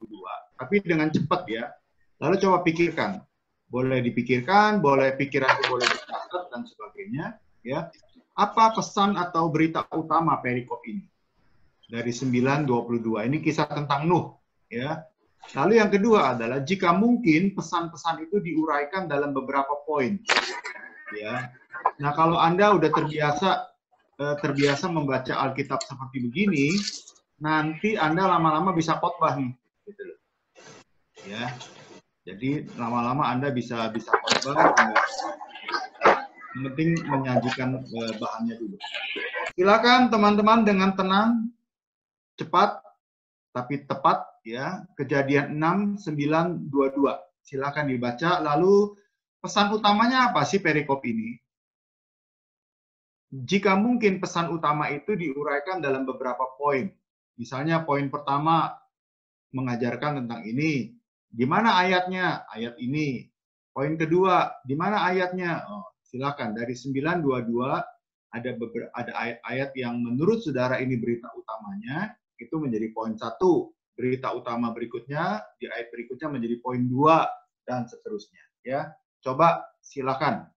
2022. Tapi dengan cepat ya. Lalu coba pikirkan. Boleh dipikirkan, boleh pikiran itu boleh dicatat dan sebagainya, ya. Apa pesan atau berita utama perikop ini? Dari 9:22. Ini kisah tentang Nuh, ya. Lalu yang kedua adalah jika mungkin pesan-pesan itu diuraikan dalam beberapa poin, ya. Nah, kalau Anda udah terbiasa membaca Alkitab seperti begini, nanti Anda lama-lama bisa khotbah nih, gitu loh. Ya. Jadi lama-lama Anda bisa khotbah, yang penting menyajikan bahannya dulu. Silakan teman-teman dengan tenang, cepat tapi tepat ya. Kejadian 6:9-22. Silakan dibaca. Lalu pesan utamanya apa sih perikop ini? Jika mungkin pesan utama itu diuraikan dalam beberapa poin. Misalnya poin pertama mengajarkan tentang ini. Di mana ayatnya? Ayat ini. Poin kedua, di mana ayatnya? Oh, silakan. Dari 9:22 ada ayat-ayat yang menurut saudara ini berita utamanya, itu menjadi poin 1. Berita utama berikutnya, di ayat berikutnya menjadi poin 2, dan seterusnya. Ya, coba silakan.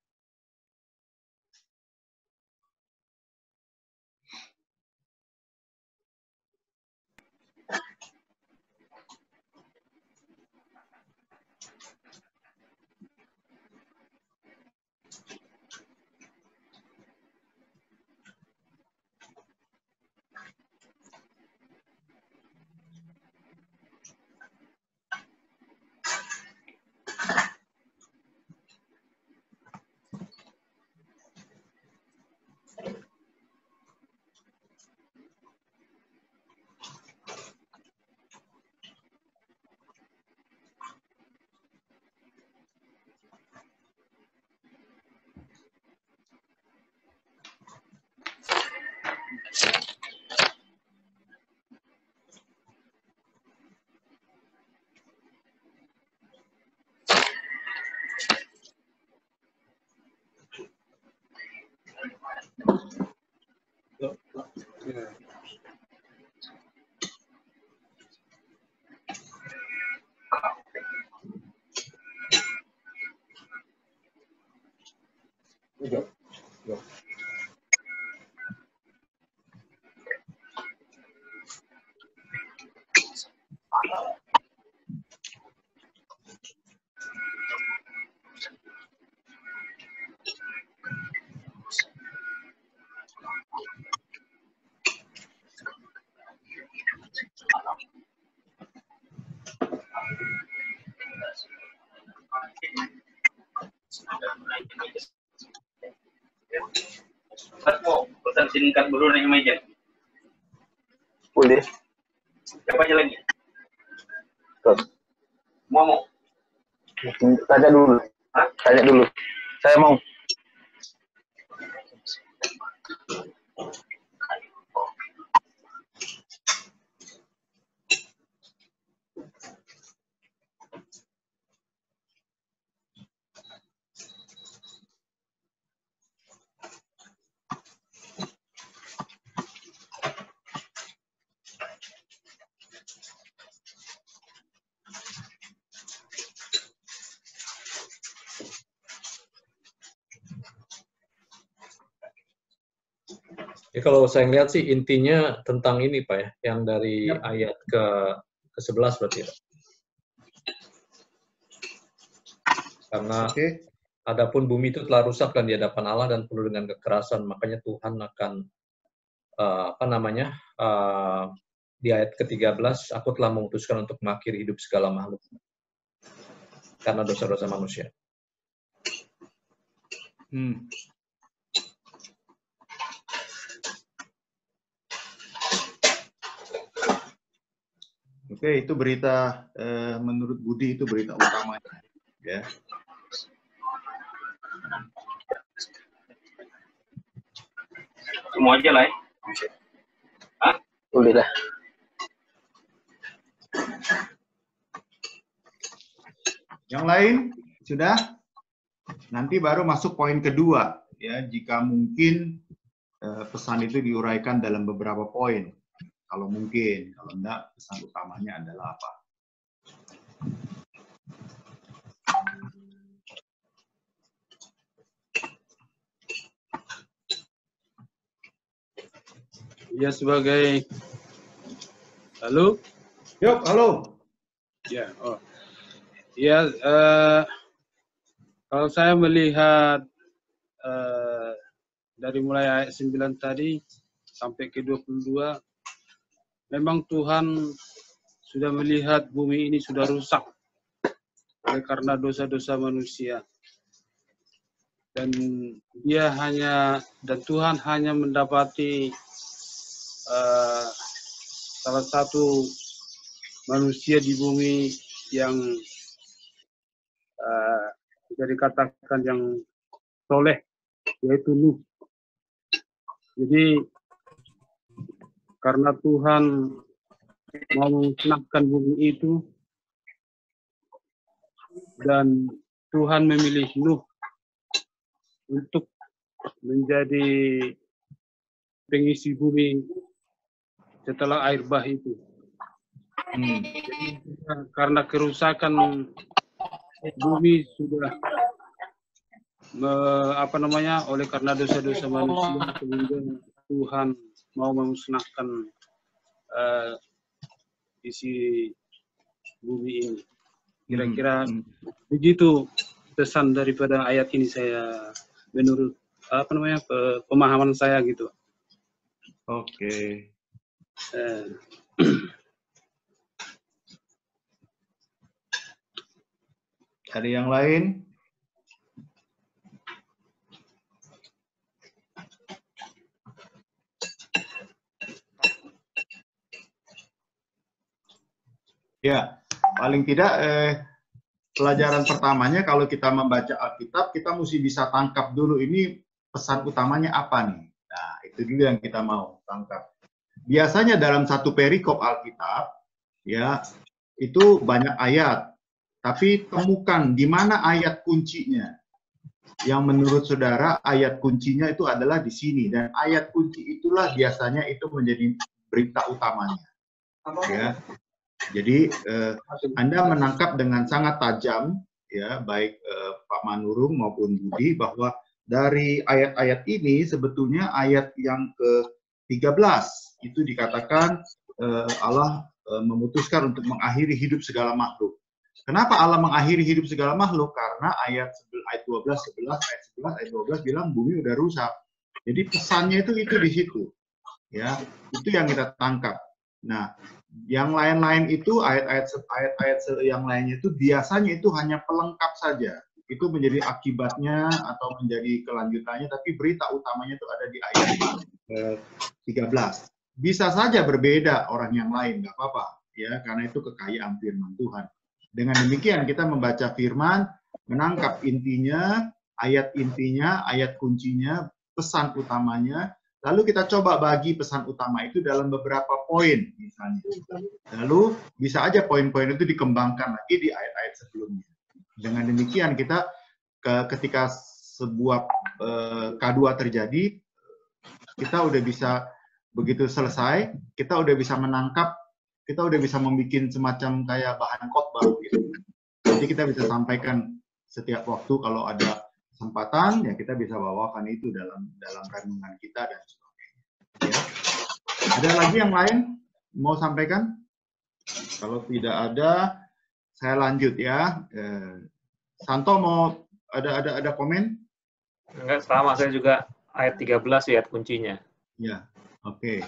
Mau pesan singkat dulu nih meja. Boleh. Siapa aja lagi? Terus. Mau. Tanya dulu. Hah? Tanya dulu. Saya mau. Ya, kalau saya lihat sih intinya tentang ini Pak ya, yang dari ayat ke-11 berarti ya. Karena adapun bumi itu telah rusak dan di hadapan Allah dan penuh dengan kekerasan, makanya Tuhan akan di ayat ke-13, aku telah memutuskan untuk mengakhiri hidup segala makhluk karena dosa-dosa manusia. Oke, itu berita menurut Budi itu berita utamanya, ya. Semua aja lah ya. Hah? Boleh dah. Yang lain sudah? Nanti baru masuk poin kedua, ya. Jika mungkin pesan itu diuraikan dalam beberapa poin. Kalau mungkin, kalau enggak, pesan utamanya adalah apa? Ya, sebagai halo. Yuk, halo. Ya, oh. Ya, kalau saya melihat dari mulai ayat 9 tadi sampai ke 22, memang Tuhan sudah melihat bumi ini sudah rusak oleh karena dosa-dosa manusia. Dan Tuhan hanya mendapati salah satu manusia di bumi yang bisa dikatakan yang soleh, yaitu Nuh. Jadi karena Tuhan mau memusnahkan bumi itu, dan Tuhan memilih Nuh untuk menjadi pengisi bumi setelah air bah itu. Jadi, karena kerusakan bumi sudah oleh karena dosa-dosa manusia, sehingga Tuhan mau memusnahkan isi bumi ini. Kira-kira begitu pesan daripada ayat ini, saya menurut pemahaman saya gitu. Oke. Ada yang lain? Ya, paling tidak pelajaran pertamanya kalau kita membaca Alkitab, kita mesti bisa tangkap dulu ini pesan utamanya apa nih. Nah, itu dulu yang kita mau tangkap. Biasanya dalam satu perikop Alkitab, ya, itu banyak ayat. Tapi temukan di mana ayat kuncinya. Yang menurut saudara ayat kuncinya itu adalah di sini. Dan ayat kunci itulah biasanya itu menjadi berita utamanya. Ya. Jadi Anda menangkap dengan sangat tajam, ya, baik Pak Manurung maupun Budi, bahwa dari ayat-ayat ini sebetulnya ayat yang ke-13 itu dikatakan Allah memutuskan untuk mengakhiri hidup segala makhluk. Kenapa Allah mengakhiri hidup segala makhluk? Karena ayat 12, 11, ayat 12 bilang bumi udah rusak. Jadi pesannya itu di situ. Ya, itu yang kita tangkap. Nah, yang lain-lain itu ayat-ayat yang lainnya itu biasanya itu hanya pelengkap saja. Itu menjadi akibatnya atau menjadi kelanjutannya, tapi berita utamanya itu ada di ayat 13. Bisa saja berbeda orang yang lain, nggak apa-apa, ya, karena itu kekayaan firman Tuhan. Dengan demikian kita membaca firman, menangkap intinya, ayat kuncinya, pesan utamanya, lalu kita coba bagi pesan utama itu dalam beberapa poin misalnya. Lalu bisa aja poin-poin itu dikembangkan lagi di ayat-ayat sebelumnya. Dengan demikian kita ketika sebuah K2 terjadi, kita udah bisa begitu selesai, kita udah bisa menangkap, kita udah bisa membuat semacam kayak bahan khotbah gitu. Jadi kita bisa sampaikan setiap waktu kalau ada kesempatan, ya kita bisa bawakan itu dalam renungan kita dan sebagainya. Ya. Ada lagi yang lain mau sampaikan? Kalau tidak ada, saya lanjut ya. Santo mau ada komen? Enggak, sama saya juga ayat 13 ayat kuncinya. Ya, oke.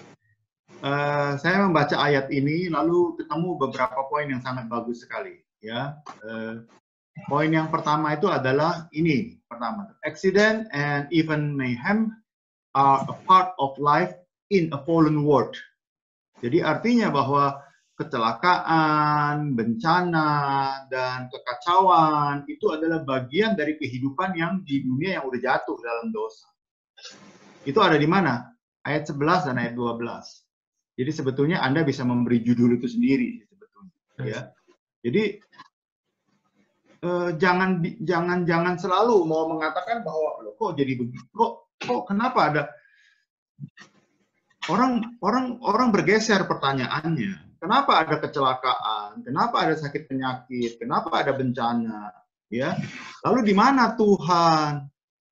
Saya membaca ayat ini lalu ketemu beberapa poin yang sangat bagus sekali. Ya, poin yang pertama itu adalah ini. Pertama, accident and even mayhem are a part of life in a fallen world. Jadi artinya bahwa kecelakaan, bencana, dan kekacauan itu adalah bagian dari kehidupan yang di dunia yang udah jatuh dalam dosa. Itu ada di mana? Ayat 11 dan ayat 12. Jadi sebetulnya Anda bisa memberi judul itu sendiri sebetulnya. Ya. Jadi jangan selalu mau mengatakan bahwa loh, kok jadi begitu, kok kenapa ada orang bergeser pertanyaannya. Kenapa ada kecelakaan? Kenapa ada sakit penyakit? Kenapa ada bencana? Ya. Lalu di mana Tuhan?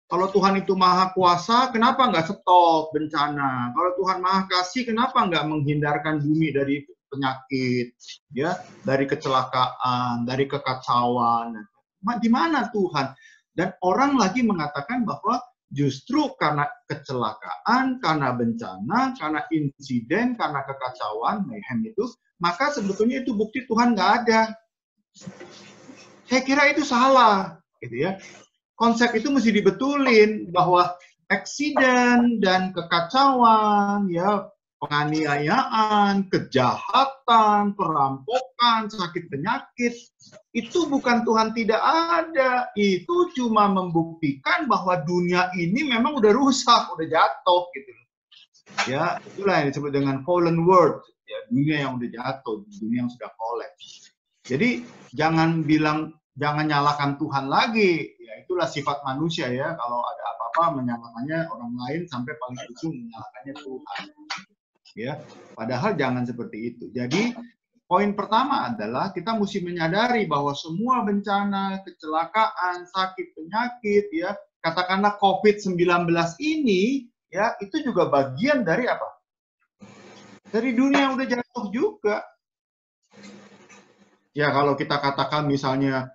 Kalau Tuhan itu maha kuasa, kenapa nggak stop bencana? Kalau Tuhan maha kasih, kenapa nggak menghindarkan bumi dari penyakit, ya, dari kecelakaan, dari kekacauan? Di mana Tuhan? Dan orang lagi mengatakan bahwa justru karena kecelakaan, karena bencana, karena insiden, karena kekacauan, mayhem itu, maka sebetulnya itu bukti Tuhan nggak ada. Saya kira itu salah, gitu ya. Konsep itu mesti dibetulin bahwa eksiden dan kekacauan, ya, penganiayaan, kejahatan, perampokan, sakit penyakit, itu bukan Tuhan tidak ada. Itu cuma membuktikan bahwa dunia ini memang udah rusak, udah jatuh, gitu. Ya, itulah yang disebut dengan fallen world, ya, dunia yang udah jatuh, dunia yang sudah collapse. Jadi jangan nyalakan Tuhan lagi. Ya, itulah sifat manusia, ya. Kalau ada apa-apa menyalahkannya orang lain sampai paling ujung menyalahkannya Tuhan. Ya, padahal jangan seperti itu. Jadi poin pertama adalah kita mesti menyadari bahwa semua bencana, kecelakaan, sakit penyakit, ya, katakanlah COVID-19 ini, ya, itu juga bagian dari apa? Dari dunia yang udah jatuh juga. Ya, kalau kita katakan misalnya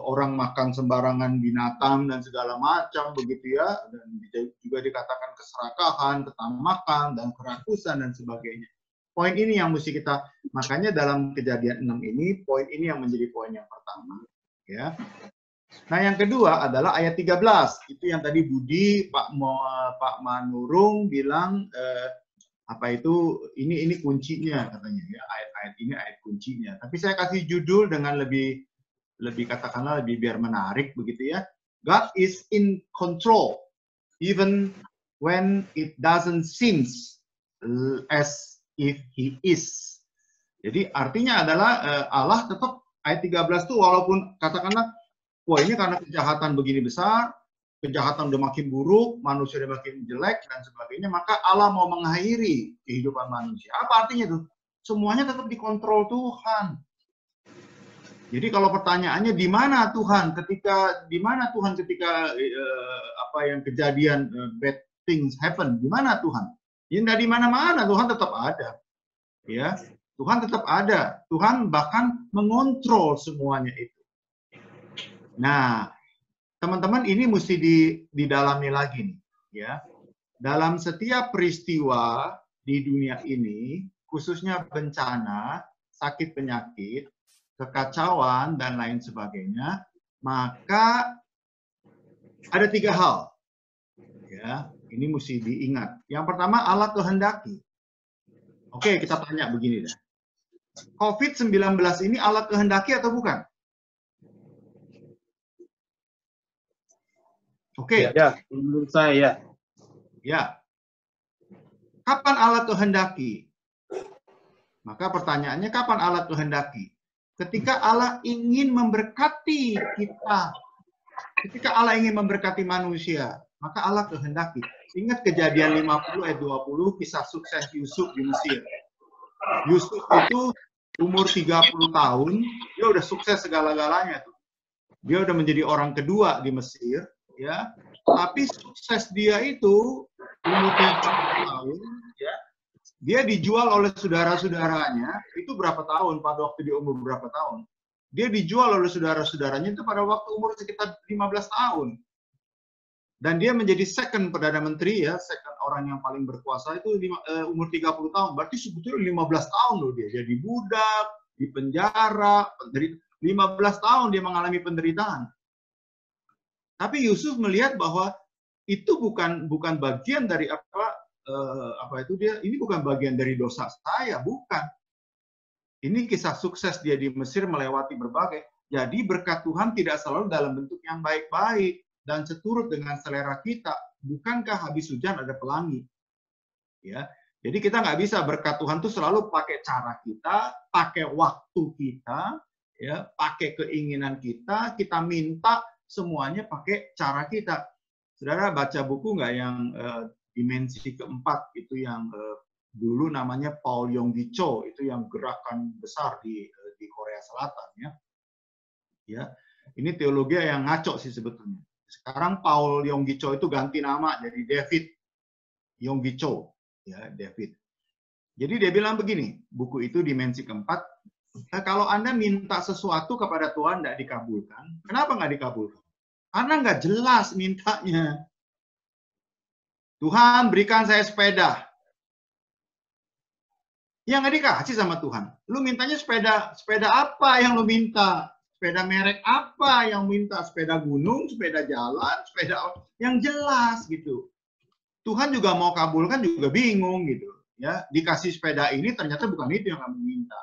orang makan sembarangan binatang dan segala macam begitu, ya, dan juga dikatakan keserakahan, ketamakan, dan kerakusan dan sebagainya. Poin ini yang mesti kita, makanya dalam Kejadian 6 ini, poin ini yang menjadi poin yang pertama, ya. Nah, yang kedua adalah ayat 13. Itu yang tadi Budi, Pak Manurung bilang apa itu, ini kuncinya katanya, ya, ayat-ayat ini ayat kuncinya. Tapi saya kasih judul dengan lebih katakanlah lebih biar menarik begitu, ya. God is in control even when it doesn't seem as if he is. Jadi artinya adalah Allah tetap, ayat 13 itu walaupun katakanlah wah ini karena kejahatan begini besar, kejahatan udah makin buruk, manusia udah makin jelek dan sebagainya, maka Allah mau mengakhiri kehidupan manusia. Apa artinya tuh? Semuanya tetap dikontrol Tuhan. Jadi kalau pertanyaannya di mana Tuhan ketika apa yang kejadian bad things happen, di mana Tuhan? Ya di mana-mana, Tuhan tetap ada. Ya, Tuhan tetap ada. Tuhan bahkan mengontrol semuanya itu. Nah, teman-teman, ini mesti didalami lagi nih, ya. Dalam setiap peristiwa di dunia ini, khususnya bencana, sakit penyakit, kekacauan, dan lain sebagainya, maka ada 3 hal. Ya, ini mesti diingat. Yang pertama, Allah kehendaki. Oke, kita tanya begini deh. COVID-19 ini Allah kehendaki atau bukan? Oke. Ya, menurut saya ya. Ya. Kapan Allah kehendaki? Maka pertanyaannya, kapan Allah kehendaki? Ketika Allah ingin memberkati kita. Ketika Allah ingin memberkati manusia, maka Allah kehendaki. Ingat Kejadian 50 ayat 20, kisah sukses Yusuf di Mesir. Yusuf itu umur 30 tahun, dia udah sukses segala-galanya tuh. Dia udah menjadi orang kedua di Mesir, ya. Tapi sukses dia itu umur 30 tahun, ya. Dia dijual oleh saudara-saudaranya, itu berapa tahun, pada waktu dia umur berapa tahun. Dia dijual oleh saudara-saudaranya itu pada waktu umur sekitar 15 tahun. Dan dia menjadi second Perdana Menteri, ya, second orang yang paling berkuasa itu umur 30 tahun. Berarti sebetulnya 15 tahun loh dia. Jadi budak, di penjara, 15 tahun dia mengalami penderitaan. Tapi Yusuf melihat bahwa itu bukan bagian dari ini bukan bagian dari dosa saya, bukan. Ini kisah sukses dia di Mesir melewati berbagai. Jadi berkat Tuhan tidak selalu dalam bentuk yang baik-baik dan seturut dengan selera kita. Bukankah habis hujan ada pelangi? Ya, jadi kita nggak bisa berkat Tuhan itu selalu pakai cara kita, pakai waktu kita, ya, pakai keinginan kita minta semuanya pakai cara kita. Saudara baca buku nggak yang dimensi keempat itu yang dulu namanya Paul Yonggi Cho, itu yang gerakan besar di Korea Selatan, ya. Ya, ini teologi yang ngaco sih sebetulnya. Sekarang Paul Yonggi Cho itu ganti nama jadi David Yonggi Cho, ya David. Jadi dia bilang begini, buku itu dimensi keempat, kalau Anda minta sesuatu kepada Tuhan tidak dikabulkan, kenapa nggak dikabulkan? Karena nggak jelas mintanya. Tuhan berikan saya sepeda. Ya nggak dikasih sama Tuhan. Lu mintanya sepeda apa yang lu minta? Sepeda merek apa yang minta? Sepeda gunung, sepeda jalan, sepeda yang jelas gitu. Tuhan juga mau kabulkan juga bingung gitu. Ya, dikasih sepeda ini ternyata bukan itu yang kamu minta.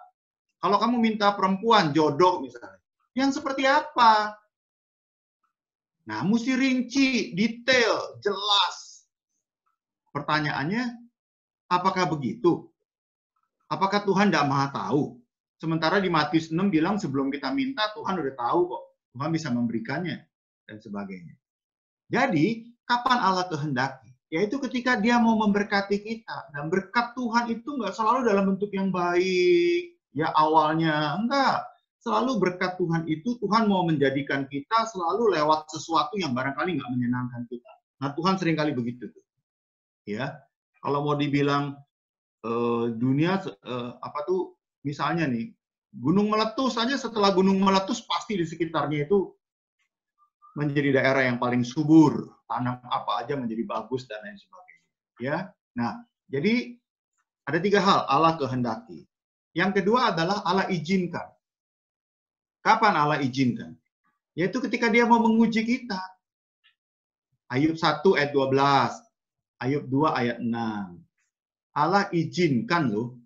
Kalau kamu minta perempuan jodoh misalnya, yang seperti apa? Nah, mesti rinci, detail, jelas. Pertanyaannya, apakah begitu? Apakah Tuhan tidak maha tahu? Sementara di Matius 6 bilang sebelum kita minta, Tuhan udah tahu kok. Tuhan bisa memberikannya, dan sebagainya. Jadi, kapan Allah kehendaki? Yaitu ketika dia mau memberkati kita. Dan berkat Tuhan itu nggak selalu dalam bentuk yang baik. Ya awalnya, enggak. Selalu berkat Tuhan itu, Tuhan mau menjadikan kita selalu lewat sesuatu yang barangkali nggak menyenangkan kita. Nah, Tuhan seringkali begitu. Ya, kalau mau dibilang dunia, misalnya nih, gunung meletus saja, setelah gunung meletus pasti di sekitarnya itu menjadi daerah yang paling subur, tanam apa aja menjadi bagus dan lain sebagainya. Ya, nah jadi ada 3 hal Allah kehendaki. Yang kedua adalah Allah izinkan. Kapan Allah izinkan? Yaitu ketika Dia mau menguji kita. Ayub 1 ayat 12, Ayub 2 ayat 6. Allah izinkan loh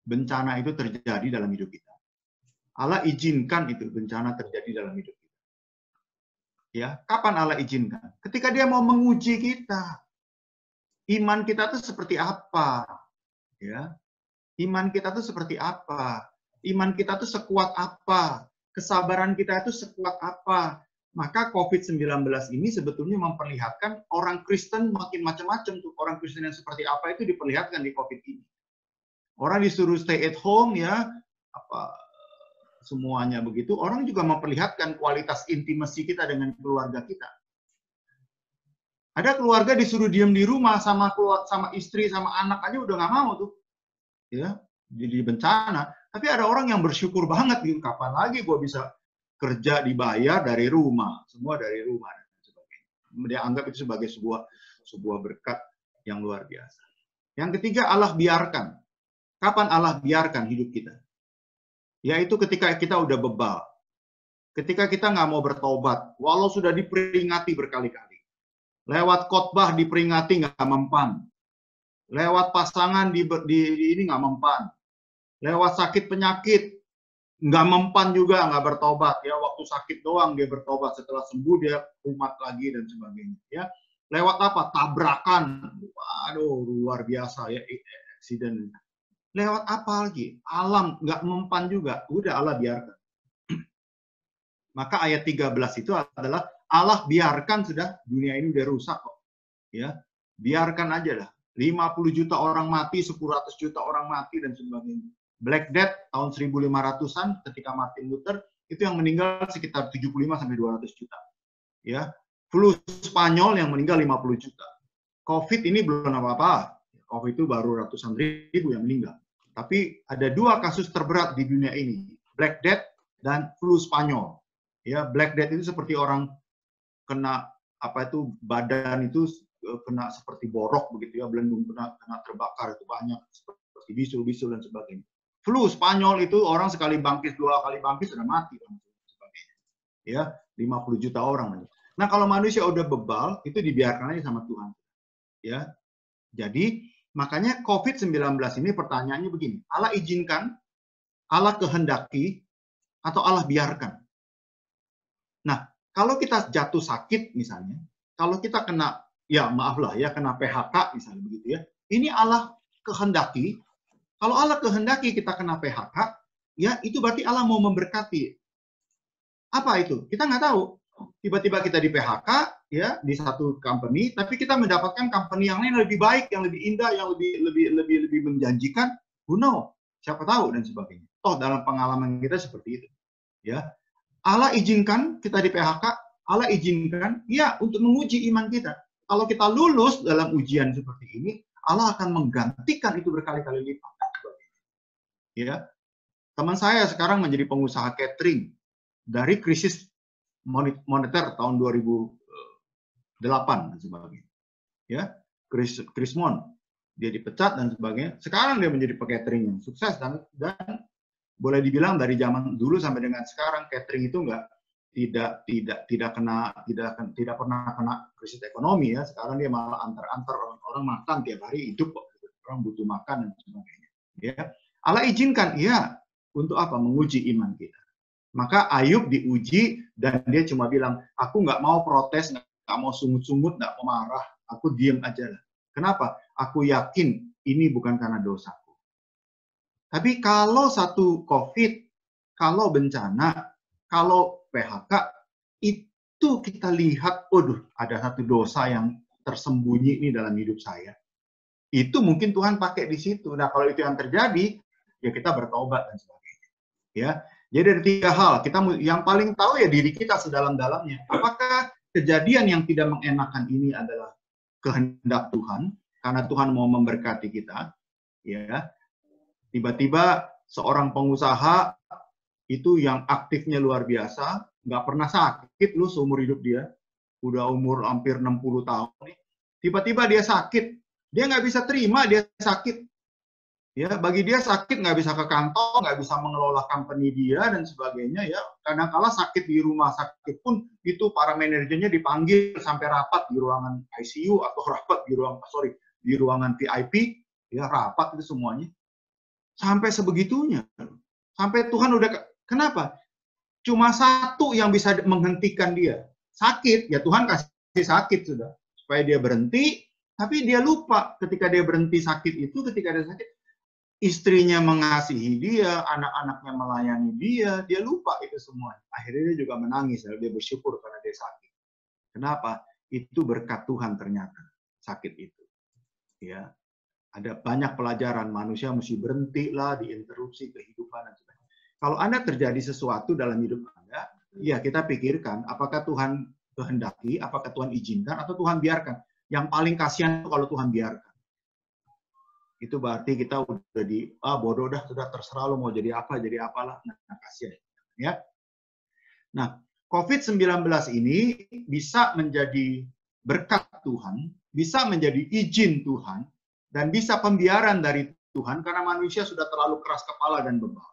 bencana itu terjadi dalam hidup kita. Allah izinkan itu bencana terjadi dalam hidup kita. Ya, kapan Allah izinkan? Ketika Dia mau menguji kita. Iman kita itu seperti apa? Ya. Iman kita itu seperti apa? Iman kita itu sekuat apa? Kesabaran kita itu sekuat apa? Maka COVID-19 ini sebetulnya memperlihatkan orang Kristen makin macam-macam tuh. Orang Kristen yang seperti apa itu diperlihatkan di COVID ini. Orang disuruh stay at home ya, semuanya begitu. Orang juga memperlihatkan kualitas intimasi kita dengan keluarga kita. Ada keluarga disuruh diam di rumah sama istri, sama anak aja udah nggak mau tuh. Ya, jadi bencana. Tapi ada orang yang bersyukur banget gitu. Kapan lagi gue bisa kerja dibayar dari rumah, semua dari rumah dan sebagainya. Dia anggap itu sebagai sebuah berkat yang luar biasa. Yang ketiga, Allah biarkan. Kapan Allah biarkan hidup kita? Yaitu ketika kita udah bebal. Ketika kita nggak mau bertobat, walau sudah diperingati berkali-kali. Lewat khotbah diperingati nggak mempan. Lewat pasangan ini nggak mempan. Lewat sakit penyakit nggak mempan juga, nggak bertobat. Ya, waktu sakit doang dia bertobat, setelah sembuh dia umat lagi dan sebagainya. Ya, lewat apa? Tabrakan. Waduh, luar biasa ya, accident. Lewat apa lagi? Alam nggak mempan juga. Udah Allah biarkan. Maka ayat 13 itu adalah Allah biarkan sudah dunia ini udah rusak kok. Ya, biarkan aja lah. 50 juta orang mati, 100 juta orang mati dan sebagainya. Black Death tahun 1500-an ketika Martin Luther itu yang meninggal sekitar 75 sampai 200 juta. Ya. Flu Spanyol yang meninggal 50 juta. COVID ini belum apa-apa. COVID itu baru ratusan ribu yang meninggal. Tapi ada 2 kasus terberat di dunia ini, Black Death dan flu Spanyol. Ya, Black Death itu seperti orang kena badan itu kena seperti borok begitu ya, belum kena terbakar itu banyak seperti bisul-bisul dan sebagainya. Flu Spanyol itu orang sekali bangkit, 2 kali bangkit sudah mati dan sebagainya. Ya, 50 juta orang. Nah, kalau manusia udah bebal itu dibiarkan aja sama Tuhan. Ya. Jadi makanya COVID-19 ini pertanyaannya begini, Allah izinkan, Allah kehendaki, atau Allah biarkan? Nah, kalau kita jatuh sakit misalnya, kalau kita kena, ya maaf lah ya, kena PHK misalnya begitu ya, ini Allah kehendaki. Kalau Allah kehendaki kita kena PHK, ya itu berarti Allah mau memberkati. Apa itu? Kita nggak tahu. Tiba-tiba kita di PHK, ya di satu company, tapi kita mendapatkan company yang lain lebih baik, yang lebih indah, yang lebih menjanjikan. Who know? Siapa tahu dan sebagainya. Toh dalam pengalaman kita seperti itu. Ya, Allah izinkan kita di PHK, Allah izinkan, ya, untuk menguji iman kita. Kalau kita lulus dalam ujian seperti ini, Allah akan menggantikan itu berkali-kali lipat. Ya, teman saya sekarang menjadi pengusaha catering dari krisis moneter tahun 2008 dan sebagainya. Ya, Krismon, dia dipecat dan sebagainya. Sekarang dia menjadi catering yang sukses dan boleh dibilang dari zaman dulu sampai dengan sekarang catering itu tidak pernah kena krisis ekonomi ya. Sekarang dia malah antar orang makan tiap hari, hidup kok. Orang butuh makan dan sebagainya. Ya, Allah izinkan, ya, untuk apa? Menguji iman kita. Maka Ayub diuji dan dia cuma bilang, aku nggak mau protes, nggak mau sungut-sungut, nggak mau marah, aku diem aja lah. Kenapa? Aku yakin ini bukan karena dosaku. Tapi kalau satu COVID, kalau bencana, kalau PHK, itu kita lihat, waduh, ada satu dosa yang tersembunyi ini dalam hidup saya. Itu mungkin Tuhan pakai di situ. Nah, kalau itu yang terjadi, ya kita bertobat dan sebagainya. Ya, jadi ada 3 hal. Kita yang paling tahu ya diri kita sedalam-dalamnya. Apakah kejadian yang tidak mengenakan ini adalah kehendak Tuhan, karena Tuhan mau memberkati kita? Ya, tiba-tiba seorang pengusaha itu yang aktifnya luar biasa, nggak pernah sakit lu seumur hidup dia, udah umur hampir 60 tahun nih, tiba-tiba dia sakit, dia nggak bisa terima dia sakit. Ya, bagi dia sakit nggak bisa ke kantor, nggak bisa mengelola company dia dan sebagainya ya. Kadang-kala sakit di rumah sakit pun itu para manajernya dipanggil sampai rapat di ruangan ICU atau rapat di ruangan VIP, ya rapat itu semuanya. Sampai sebegitunya. Sampai Tuhan udah, kenapa? Cuma satu yang bisa menghentikan dia. Sakit, ya Tuhan kasih sakit sudah. Supaya dia berhenti, tapi dia lupa ketika dia berhenti sakit itu, ketika dia sakit, istrinya mengasihi dia, anak-anaknya melayani dia lupa itu semua. Akhirnya dia juga menangis, dia bersyukur karena dia sakit. Kenapa? Itu berkat Tuhan ternyata, sakit itu. Ya, ada banyak pelajaran, manusia mesti berhenti lah, diinterupsi kehidupan dan sebagainya. Kalau Anda terjadi sesuatu dalam hidup Anda, ya kita pikirkan, apakah Tuhan kehendaki, apakah Tuhan izinkan, atau Tuhan biarkan. Yang paling kasihan itu kalau Tuhan biarkan. Itu berarti kita udah bodoh dah, sudah terserah lo mau jadi apa, jadi apalah. Nah, kasihan. Ya. Nah, COVID-19 ini bisa menjadi berkat Tuhan, bisa menjadi izin Tuhan, dan bisa pembiaran dari Tuhan karena manusia sudah terlalu keras kepala dan bebal.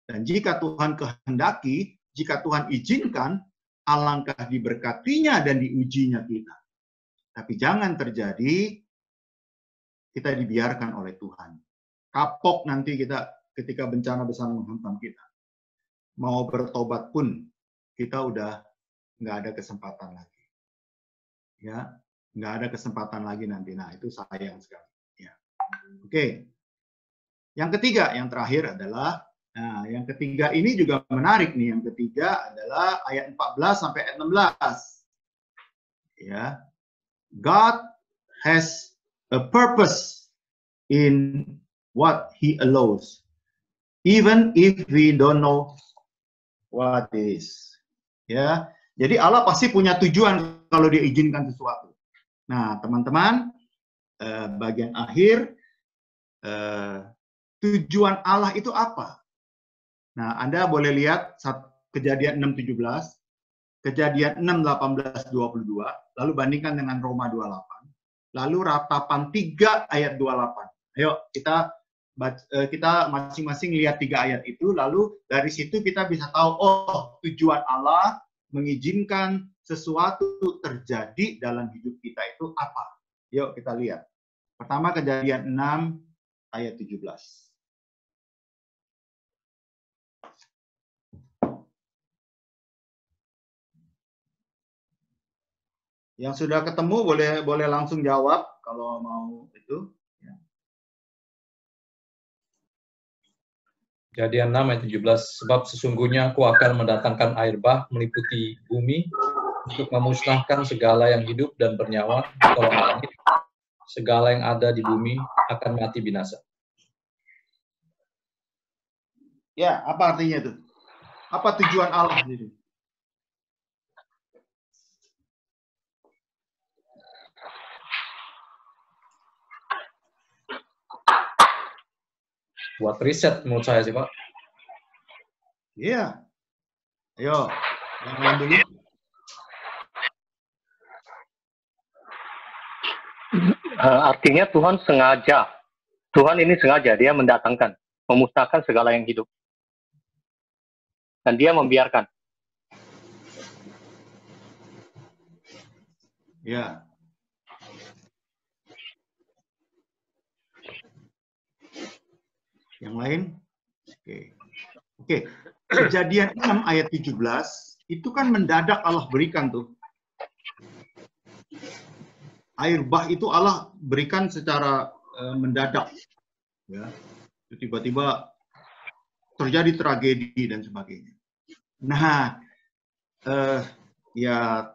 Dan jika Tuhan kehendaki, jika Tuhan izinkan, alangkah diberkatinya dan diujinya kita. Tapi jangan terjadi kita dibiarkan oleh Tuhan. Kapok nanti kita ketika bencana besar menghantam kita. Mau bertobat pun kita udah nggak ada kesempatan lagi. Ya, nggak ada kesempatan lagi nanti. Nah, itu sayang sekali. Ya. Oke. Yang ketiga, yang terakhir adalah, nah, yang ketiga ini juga menarik nih. Yang ketiga adalah ayat 14 sampai ayat 16. Ya. God has a purpose in what He allows, even if we don't know what it is. Ya, jadi Allah pasti punya tujuan kalau Dia izinkan sesuatu. Nah, teman-teman, bagian akhir, tujuan Allah itu apa? Nah, Anda boleh lihat Kejadian 6:17, Kejadian 6:18-22, lalu bandingkan dengan Roma 28. Lalu Ratapan 3 ayat 28. Ayo kita masing-masing lihat 3 ayat itu, lalu dari situ kita bisa tahu, oh, tujuan Allah mengizinkan sesuatu terjadi dalam hidup kita itu apa. Yuk kita lihat. Pertama Kejadian 6 ayat 17. Yang sudah ketemu boleh langsung jawab kalau mau itu. Ya. Kejadian 6 ayat 17, sebab sesungguhnya aku akan mendatangkan air bah meliputi bumi untuk memusnahkan segala yang hidup dan bernyawa di kolong langit, segala yang ada di bumi akan mati binasa. Ya, apa artinya itu? Apa tujuan Allah itu? buat riset menurut saya sih, Pak. Iya. Ayo, yang lain dulu. Artinya Tuhan ini sengaja dia mendatangkan, memusnahkan segala yang hidup. Dan dia membiarkan. Ya. Yang lain? Oke. Kejadian 6 ayat 17 itu kan mendadak Allah berikan tuh. Air bah itu Allah berikan secara mendadak. Ya. Tiba-tiba terjadi tragedi dan sebagainya. Nah, ya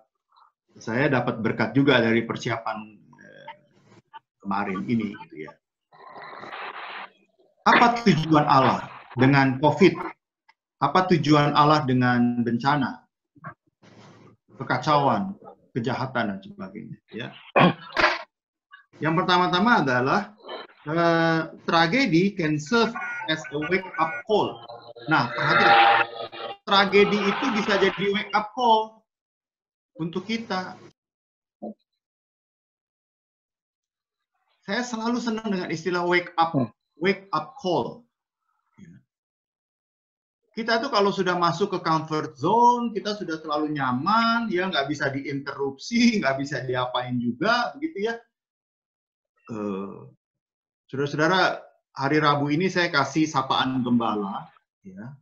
saya dapat berkat juga dari persiapan kemarin ini, gitu ya. Apa tujuan Allah dengan COVID? Apa tujuan Allah dengan bencana, kekacauan, kejahatan dan sebagainya? Ya. Yang pertama-tama adalah tragedi can serve as a wake up call. Nah, perhatikan, tragedi itu bisa jadi wake up call untuk kita. Saya selalu senang dengan istilah wake up call. Kita tuh kalau sudah masuk ke comfort zone, kita sudah terlalu nyaman, ya nggak bisa diinterupsi, nggak bisa diapain juga, begitu ya. Saudara-saudara, hari Rabu ini saya kasih sapaan gembala, ya.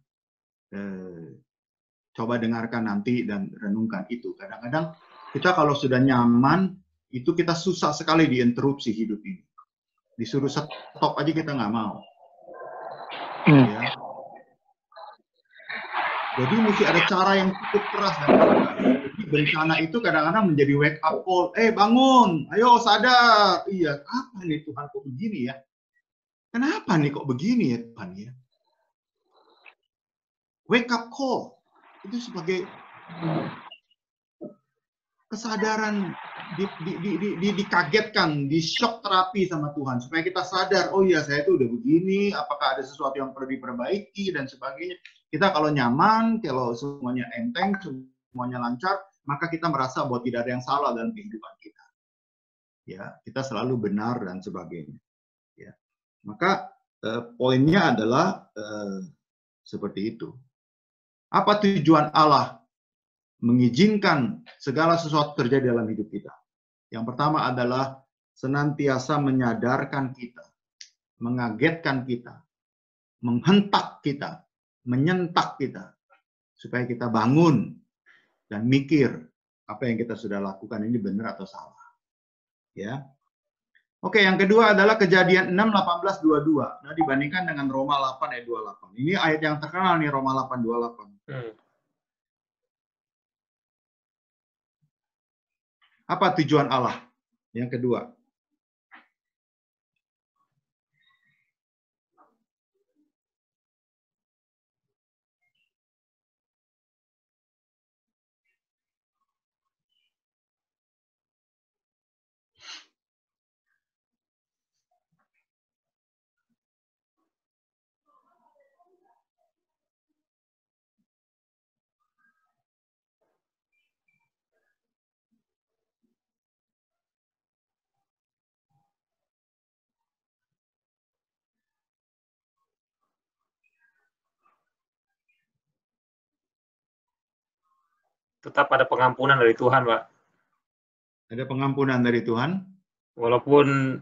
Coba dengarkan nanti dan renungkan itu. Kadang-kadang kita kalau sudah nyaman, itu kita susah sekali diinterupsi hidup ini. Disuruh stop aja kita nggak mau. Ya. Jadi mesti ada cara yang cukup keras dan tegas. Jadi bencana itu kadang-kadang menjadi wake up call. Bangun, ayo sadar. Iya, apa nih Tuhan kok begini ya? Kenapa nih kok begini ya Tuhan ya? Wake up call itu sebagai kesadaran, dikagetkan, di shock terapi sama Tuhan supaya kita sadar, oh iya saya itu udah begini, apakah ada sesuatu yang perlu diperbaiki dan sebagainya. Kita kalau nyaman, kalau semuanya enteng, semuanya lancar, maka kita merasa bahwa tidak ada yang salah dalam kehidupan kita. Ya, kita selalu benar dan sebagainya. Ya. Maka poinnya adalah seperti itu. Apa tujuan Allah mengizinkan segala sesuatu terjadi dalam hidup kita? Yang pertama adalah senantiasa menyadarkan kita, mengagetkan kita, menghentak kita, menyentak kita, supaya kita bangun dan mikir apa yang kita sudah lakukan ini benar atau salah. Ya. Oke, yang kedua adalah Kejadian 6, 18, 22. Nah, dibandingkan dengan Roma 8 ayat 28. Ini ayat yang terkenal nih, Roma 8, 28. Apa tujuan Allah? Yang kedua. Tetap ada pengampunan dari Tuhan, Pak. Ada pengampunan dari Tuhan. Walaupun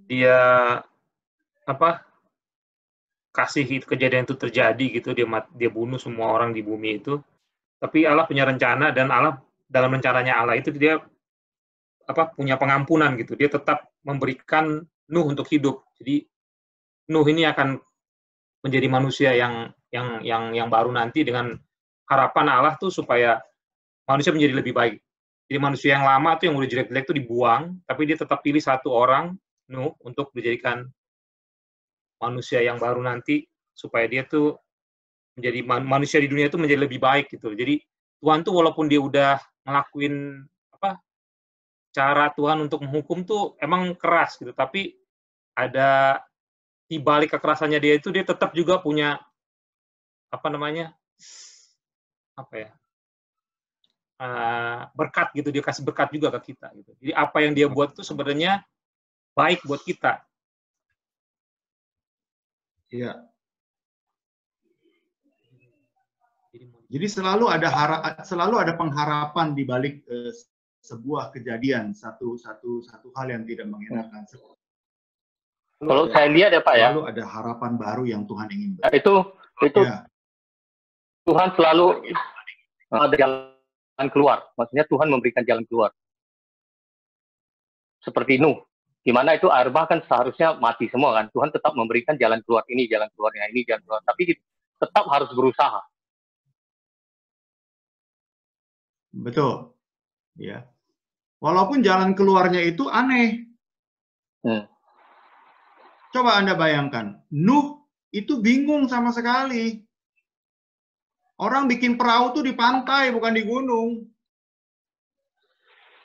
dia kasih kejadian itu terjadi gitu, dia bunuh semua orang di bumi itu, tapi Allah punya rencana, dan Allah dalam rencananya Allah itu dia punya pengampunan gitu. Dia tetap memberikan Nuh untuk hidup. Jadi Nuh ini akan menjadi manusia yang baru nanti dengan harapan Allah tuh supaya manusia menjadi lebih baik. Jadi manusia yang lama tuh yang udah jelek-jelek tuh dibuang, tapi dia tetap pilih satu orang, Nuh, untuk dijadikan manusia yang baru nanti supaya dia tuh menjadi manusia di dunia itu menjadi lebih baik gitu. Jadi Tuhan tuh walaupun dia udah ngelakuin cara Tuhan untuk menghukum tuh emang keras gitu, tapi ada di balik kekerasannya dia itu dia tetap juga punya apa namanya berkat gitu, dia kasih berkat juga ke kita gitu. Jadi apa yang dia buat itu sebenarnya baik buat kita. Iya. Jadi selalu ada pengharapan di balik sebuah kejadian, satu hal yang tidak mengenakan. Kalau saya lihat ya Pak ya, selalu ada harapan baru yang Tuhan ingin beri. Itu Ya. Tuhan selalu ada jalan keluar. Maksudnya Tuhan memberikan jalan keluar. Seperti Nuh, di mana itu air bah kan seharusnya mati semua kan. Tuhan tetap memberikan jalan keluar ini, jalan keluarnya ini, jalan keluar. Tapi tetap harus berusaha. Betul. Ya. Walaupun jalan keluarnya itu aneh. Coba Anda bayangkan, Nuh itu bingung sama sekali. Orang bikin perahu tuh di pantai, bukan di gunung.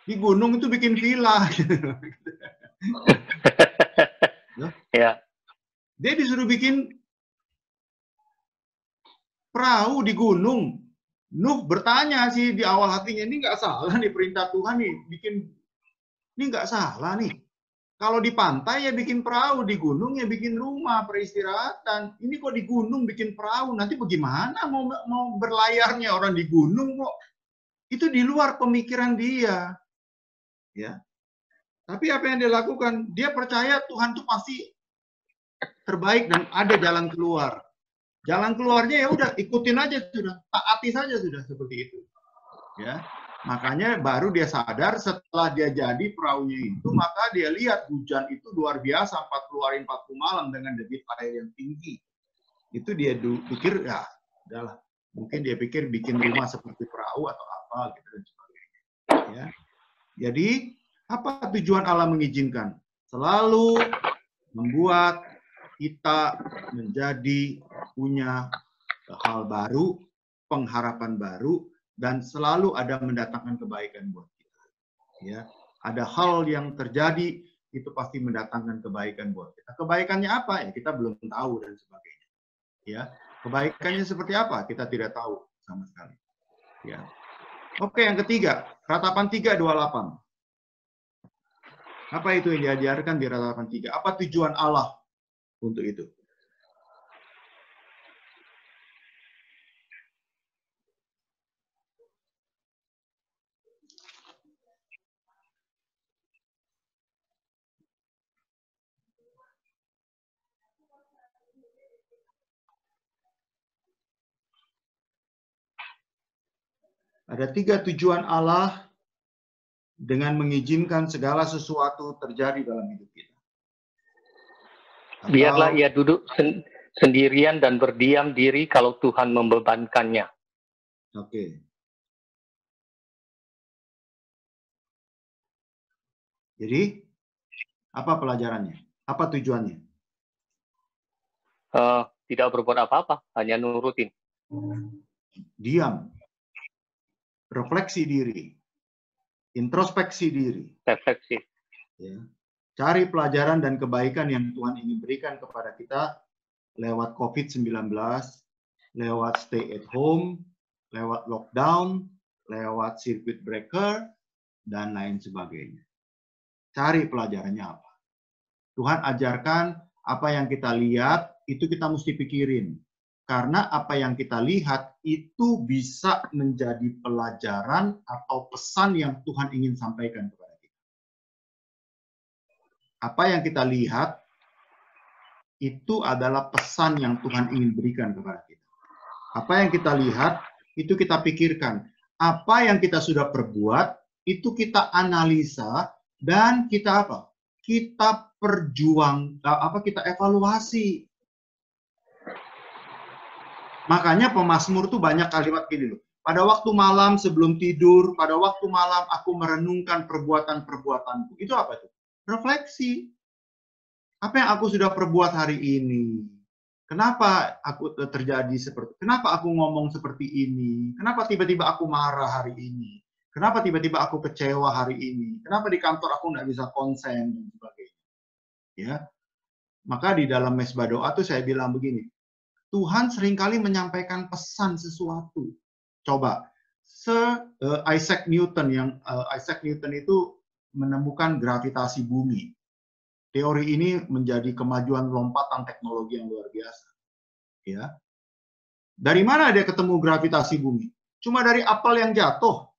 Di gunung itu bikin villa. Ya. Dia disuruh bikin perahu di gunung. Nuh bertanya sih di awal hatinya, ini nggak salah nih perintah Tuhan nih, ini nggak salah nih. Kalau di pantai ya bikin perahu, di gunung ya bikin rumah peristirahatan. Ini kok di gunung bikin perahu, nanti bagaimana mau berlayarnya orang di gunung kok? Itu di luar pemikiran dia. Ya. Tapi apa yang dia lakukan? Dia percaya Tuhan itu pasti terbaik dan ada jalan keluar. Jalan keluarnya ya udah ikutin aja sudah, taati saja sudah seperti itu. Ya. Makanya baru dia sadar setelah dia jadi perahunya itu, maka dia lihat hujan itu luar biasa 40 hari 40 malam dengan debit air yang tinggi. Itu dia pikir ya udahlah, mungkin dia pikir bikin rumah seperti perahu atau apa gitu dan sebagainya. Ya. Jadi apa tujuan Allah mengizinkan? Selalu membuat kita menjadi punya hal baru, pengharapan baru, dan selalu ada mendatangkan kebaikan buat kita. Ya, ada hal yang terjadi itu pasti mendatangkan kebaikan buat kita. Kebaikannya apa? Ya kita belum tahu dan sebagainya. Ya, kebaikannya seperti apa? Kita tidak tahu sama sekali. Ya. Oke, yang ketiga, ratapan 3:28. Apa itu yang diajarkan di ratapan 3? Apa tujuan Allah untuk itu? Ada 3 tujuan Allah dengan mengizinkan segala sesuatu terjadi dalam hidup kita. Biarlah ia duduk sendirian dan berdiam diri kalau Tuhan membebankannya. Oke. Jadi, apa pelajarannya? Apa tujuannya? Tidak berbuat apa-apa, hanya nurutin. Diam. Refleksi diri. Introspeksi diri. Refleksi. Ya. Cari pelajaran dan kebaikan yang Tuhan ingin berikan kepada kita lewat COVID-19, lewat stay at home, lewat lockdown, lewat circuit breaker, dan lain sebagainya. Cari pelajarannya apa. Tuhan ajarkan apa yang kita lihat, itu kita mesti pikirin. Karena apa yang kita lihat itu bisa menjadi pelajaran atau pesan yang Tuhan ingin sampaikan kepada kita. Apa yang kita lihat itu adalah pesan yang Tuhan ingin berikan kepada kita. Apa yang kita lihat itu kita pikirkan. Apa yang kita sudah perbuat itu kita analisa dan kita apa? Kita kita evaluasi. Makanya pemazmur tuh banyak kalimat gini loh. Pada waktu malam sebelum tidur, pada waktu malam aku merenungkan perbuatan-perbuatanku. Itu apa itu? Refleksi. Apa yang aku sudah perbuat hari ini? Kenapa aku terjadi kenapa aku ngomong seperti ini? Kenapa tiba-tiba aku marah hari ini? Kenapa tiba-tiba aku kecewa hari ini? Kenapa di kantor aku nggak bisa konsen dan sebagainya? Ya. Maka di dalam mesbah doa tuh saya bilang begini, Tuhan seringkali menyampaikan pesan sesuatu. Coba, Isaac Newton itu menemukan gravitasi bumi. Teori ini menjadi kemajuan lompatan teknologi yang luar biasa. Ya. Dari mana dia ketemu gravitasi bumi? Cuma dari apel yang jatuh.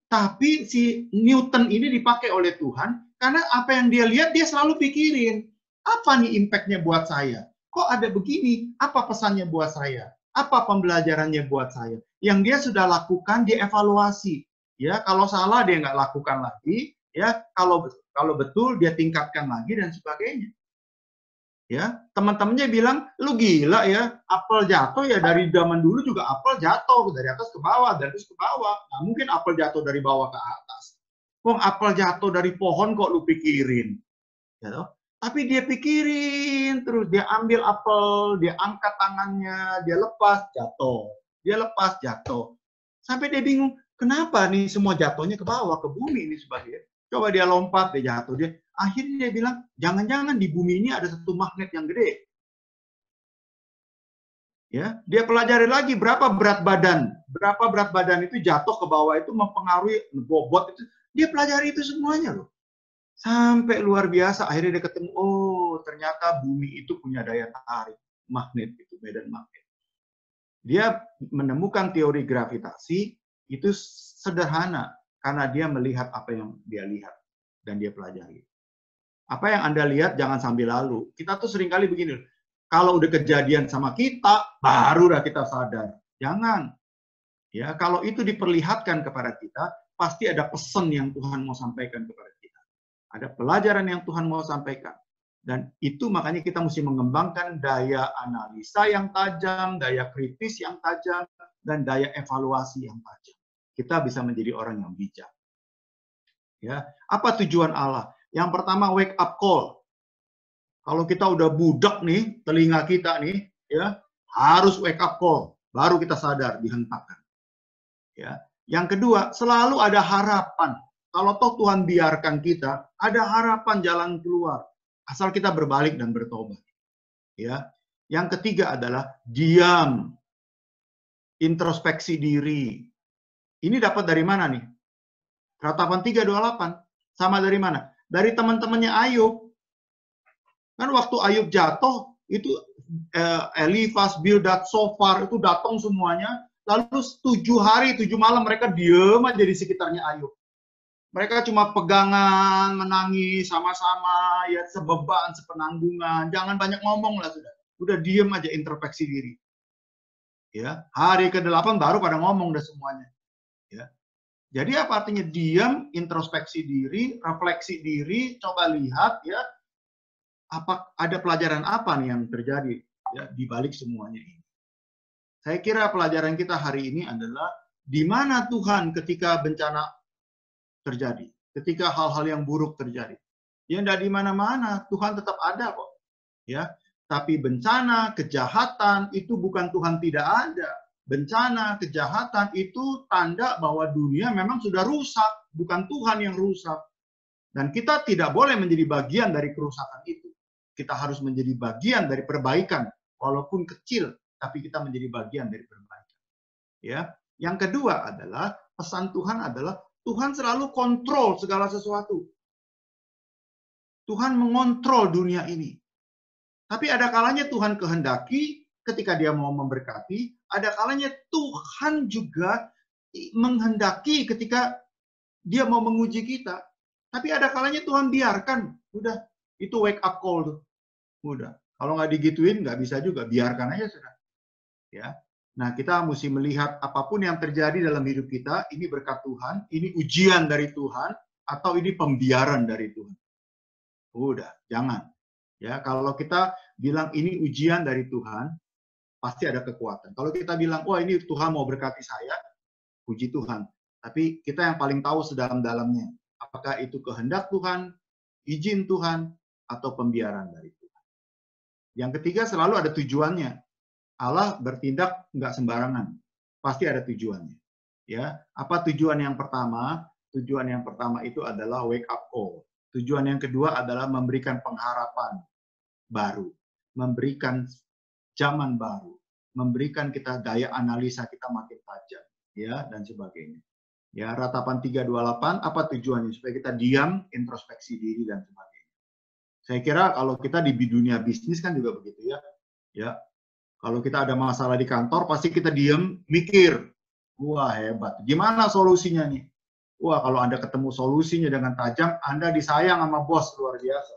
Tapi si Newton ini dipakai oleh Tuhan karena apa yang dia lihat dia selalu pikirin. Apa nih impact-nya buat saya? Kok ada begini? Apa pesannya buat saya? Apa pembelajarannya buat saya? Yang dia sudah lakukan, dia evaluasi. Ya, kalau salah dia nggak lakukan lagi. Ya, kalau betul dia tingkatkan lagi dan sebagainya. Ya, teman-temannya bilang, lu gila ya, apel jatuh ya dari zaman dulu juga apel jatuh dari atas ke bawah, dari atas ke bawah. Nah, mungkin apel jatuh dari bawah ke atas. Wong apel jatuh dari pohon kok lu pikirin, ya toh? Tapi dia pikirin terus, dia ambil apel, dia angkat tangannya, dia lepas jatuh, dia lepas jatuh, sampai dia bingung, kenapa nih semua jatuhnya ke bawah, ke bumi ini sebagainya. Coba dia lompat, dia jatuh, dia akhirnya dia bilang, jangan-jangan di bumi ini ada satu magnet yang gede. Ya, dia pelajari lagi berapa berat badan itu jatuh ke bawah itu mempengaruhi bobot itu. Dia pelajari itu semuanya loh. Sampai luar biasa, akhirnya dia ketemu, oh ternyata bumi itu punya daya tarik, magnet itu, medan magnet. Dia menemukan teori gravitasi, itu sederhana, karena dia melihat apa yang dia lihat, dan dia pelajari. Apa yang Anda lihat jangan sambil lalu. Kita tuh seringkali begini, kalau udah kejadian sama kita, baru dah kita sadar. Jangan. Ya, kalau itu diperlihatkan kepada kita, pasti ada pesan yang Tuhan mau sampaikan kepada kita. Ada pelajaran yang Tuhan mau sampaikan. Dan itu makanya kita mesti mengembangkan daya analisa yang tajam, daya kritis yang tajam, dan daya evaluasi yang tajam. Kita bisa menjadi orang yang bijak. Ya, apa tujuan Allah? Yang pertama, wake up call. Kalau kita udah budak nih, telinga kita nih, ya harus wake up call. Baru kita sadar, dihentakkan. Ya. Yang kedua, selalu ada harapan. Kalau toh Tuhan biarkan kita, ada harapan jalan keluar. Asal kita berbalik dan bertobat. Ya. Yang ketiga adalah diam. Introspeksi diri. Ini dapat dari mana nih? Ratapan 3:28. Sama dari mana? Dari teman-temannya Ayub. Kan waktu Ayub jatuh, itu Elifas, Bildad, Sofar, itu datang semuanya. Lalu 7 hari, 7 malam mereka diem aja di sekitarnya Ayub. Mereka cuma pegangan, menangis sama-sama, ya sebeban, sepenanggungan. Jangan banyak ngomong lah sudah. Udah diem aja, introspeksi diri. Ya, hari ke-8 baru pada ngomong dah semuanya. Ya. Jadi apa artinya diam, introspeksi diri, refleksi diri, coba lihat ya apa ada pelajaran apa nih yang terjadi ya di balik semuanya ini. Saya kira pelajaran kita hari ini adalah di mana Tuhan ketika bencana terjadi, ketika hal-hal yang buruk terjadi. Ya enggak di mana-mana, Tuhan tetap ada kok. Ya, tapi bencana, kejahatan itu bukan Tuhan tidak ada. Bencana, kejahatan itu tanda bahwa dunia memang sudah rusak, bukan Tuhan yang rusak. Dan kita tidak boleh menjadi bagian dari kerusakan itu. Kita harus menjadi bagian dari perbaikan, walaupun kecil, tapi kita menjadi bagian dari perbaikan. Ya, yang kedua adalah pesan Tuhan adalah Tuhan selalu kontrol segala sesuatu. Tuhan mengontrol dunia ini. Tapi ada kalanya Tuhan kehendaki ketika dia mau memberkati, ada kalanya Tuhan juga menghendaki ketika dia mau menguji kita. Tapi ada kalanya Tuhan biarkan. Udah, itu wake up call tuh. Udah. Kalau nggak digituin, nggak bisa juga. Biarkan aja sudah. Ya. Nah, kita mesti melihat apapun yang terjadi dalam hidup kita, ini berkat Tuhan, ini ujian dari Tuhan, atau ini pembiaran dari Tuhan. Udah, jangan. Ya, kalau kita bilang ini ujian dari Tuhan, pasti ada kekuatan. Kalau kita bilang, wah ini Tuhan mau berkati saya, puji Tuhan. Tapi kita yang paling tahu sedalam-dalamnya, apakah itu kehendak Tuhan, izin Tuhan, atau pembiaran dari Tuhan. Yang ketiga selalu ada tujuannya. Allah bertindak nggak sembarangan, pasti ada tujuannya. Ya, apa tujuan yang pertama? Tujuan yang pertama itu adalah wake up call. Tujuan yang kedua adalah memberikan pengharapan baru, memberikan zaman baru, memberikan kita daya analisa kita makin tajam, ya, dan sebagainya. Ya, ratapan 328 apa tujuannya? Supaya kita diam, introspeksi diri dan sebagainya. Saya kira kalau kita di dunia bisnis kan juga begitu ya. Ya. Kalau kita ada masalah di kantor pasti kita diam, mikir. Wah, hebat. Gimana solusinya nih? Wah, kalau Anda ketemu solusinya dengan tajam, Anda disayang sama bos luar biasa.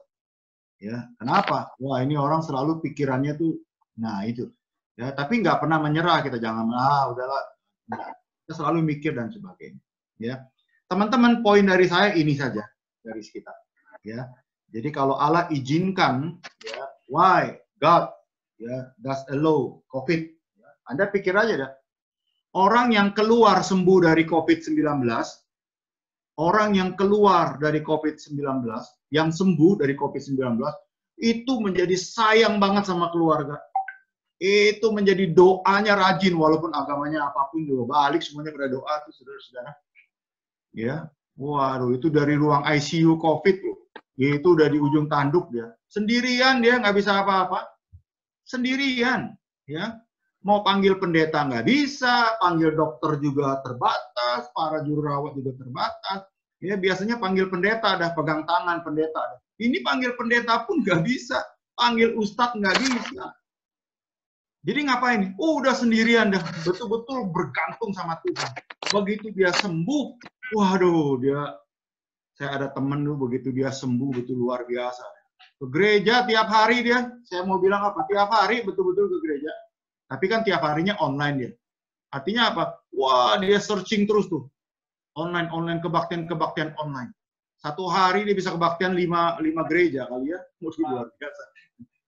Ya, kenapa? Wah, ini orang selalu pikirannya tuh, nah itu. Ya, tapi nggak pernah menyerah kita, jangan udahlah. Nah, kita selalu mikir dan sebagainya. Ya, teman-teman, poin dari saya ini saja dari kita. Ya, jadi kalau Allah izinkan, ya, why God, ya, does allow COVID? Ya, Anda pikir aja dah. Orang yang keluar sembuh dari COVID-19, orang yang keluar dari COVID-19, yang sembuh dari COVID-19, itu menjadi sayang banget sama keluarga. Itu menjadi doanya rajin, walaupun agamanya apapun juga balik semuanya pada doa tuh, saudara-saudara. Ya, waduh, itu dari ruang ICU COVID tuh, itu udah di ujung tanduk dia. Sendirian dia nggak bisa apa-apa, sendirian, ya. Mau panggil pendeta nggak bisa, panggil dokter juga terbatas, para juru rawat juga terbatas. Ya, biasanya panggil pendeta, ada pegang tangan pendeta. Ini panggil pendeta pun nggak bisa, panggil ustadz nggak bisa. Jadi ngapain? Udah sendirian dah, betul-betul bergantung sama Tuhan. Begitu dia sembuh, waduh, saya ada temen tuh, begitu dia sembuh, betul luar biasa. Ke gereja tiap hari dia, saya mau bilang apa? Tiap hari betul-betul ke gereja. Tapi kan tiap harinya online dia. Artinya apa? Wah, dia searching terus tuh. Online, kebaktian online. Satu hari dia bisa kebaktian 5 gereja kali ya. Luar biasa.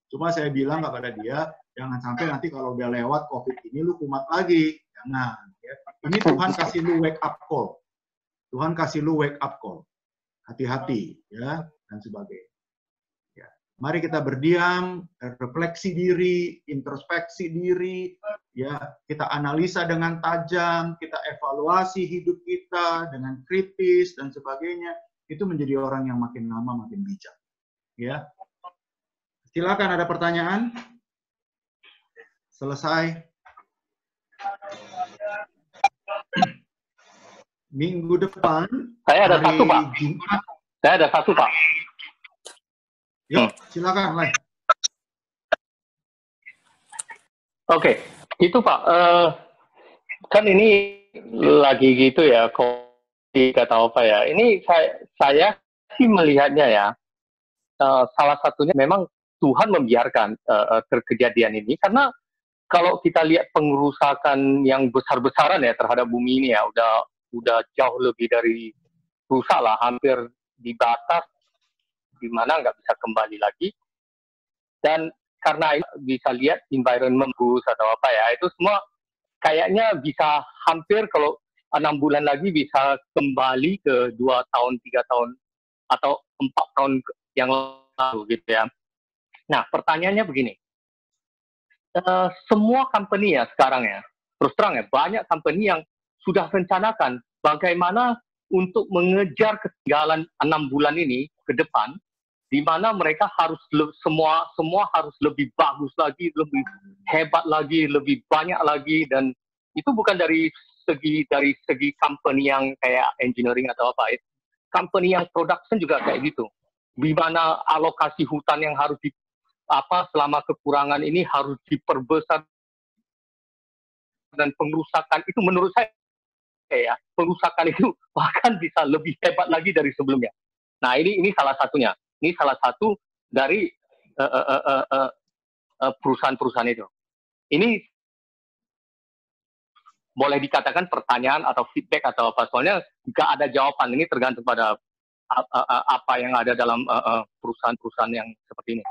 Cuma saya bilang kepada dia, jangan sampai nanti kalau udah lewat COVID ini lu kumat lagi. Jangan. Ya. Ini Tuhan kasih lu wake up call. Tuhan kasih lu wake up call. Hati-hati, ya, dan sebagainya. Mari kita berdiam, refleksi diri, introspeksi diri, ya, kita analisa dengan tajam, kita evaluasi hidup kita dengan kritis dan sebagainya. Itu menjadi orang yang makin lama makin bijak. Ya. Silakan, ada pertanyaan? Selesai. Minggu depan, saya ada hari satu, Pak. Jumat. Saya ada satu, Pak. Yuk, silakan, Lai. Oke, itu Pak. Kan ini lagi gitu ya, COVID atau apa ya. Ini saya sih melihatnya ya, salah satunya memang Tuhan membiarkan kejadian ini, karena kalau kita lihat pengerusakan yang besar-besaran ya terhadap bumi ini ya, udah jauh lebih dari rusak lah, hampir di batas di mana nggak bisa kembali lagi. Dan karena bisa lihat environment bagus atau apa ya, itu semua kayaknya bisa hampir kalau 6 bulan lagi bisa kembali ke 2 tahun, 3 tahun, atau 4 tahun yang lalu gitu ya. Nah, pertanyaannya begini. Semua company ya sekarang ya, terus terang ya, banyak company yang sudah rencanakan bagaimana untuk mengejar ketinggalan 6 bulan ini ke depan, di mana mereka harus semua harus lebih bagus lagi, lebih hebat lagi, lebih banyak lagi, dan itu bukan dari segi company yang kayak engineering atau apa, company yang production juga kayak gitu, di mana alokasi hutan yang harus selama kekurangan ini harus diperbesar, dan pengerusakan itu menurut saya ya, pengerusakan itu bahkan bisa lebih hebat lagi dari sebelumnya. Nah, ini salah satunya. Ini salah satu dari perusahaan-perusahaan itu. Ini boleh dikatakan pertanyaan atau feedback atau apa, soalnya nggak ada jawaban. Ini tergantung pada apa yang ada dalam perusahaan-perusahaan yang seperti ini.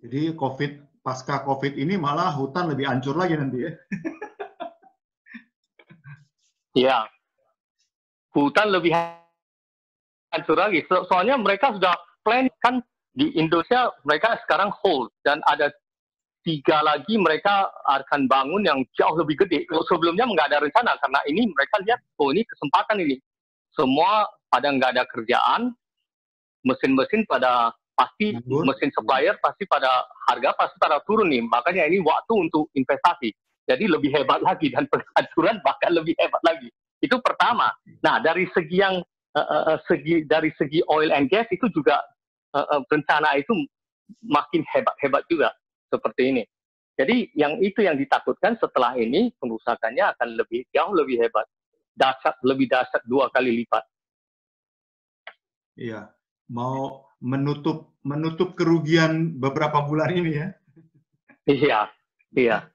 Jadi pasca COVID ini malah hutan lebih hancur lagi nanti ya. Iya. Hutan lebih hancur lagi. Soalnya mereka sudah plan kan di Indonesia, mereka sekarang hold, dan ada 3 lagi mereka akan bangun yang jauh lebih gede. Sebelumnya nggak ada rencana, karena ini mereka lihat, oh ini kesempatan ini. semua pada nggak ada kerjaan, mesin-mesin pada pasti, mesin supplier pasti pada harga pasti pada turun nih. Makanya ini waktu untuk investasi. Jadi lebih hebat lagi dan pengaturan bahkan lebih hebat lagi. Itu pertama. Nah, dari segi yang dari segi oil and gas itu juga rencana itu makin hebat-hebat juga seperti ini. Jadi yang itu yang ditakutkan setelah ini kerusakannya akan jauh lebih hebat, lebih dahsyat 2 kali lipat. Iya, mau menutup kerugian beberapa bulan ini ya. Iya.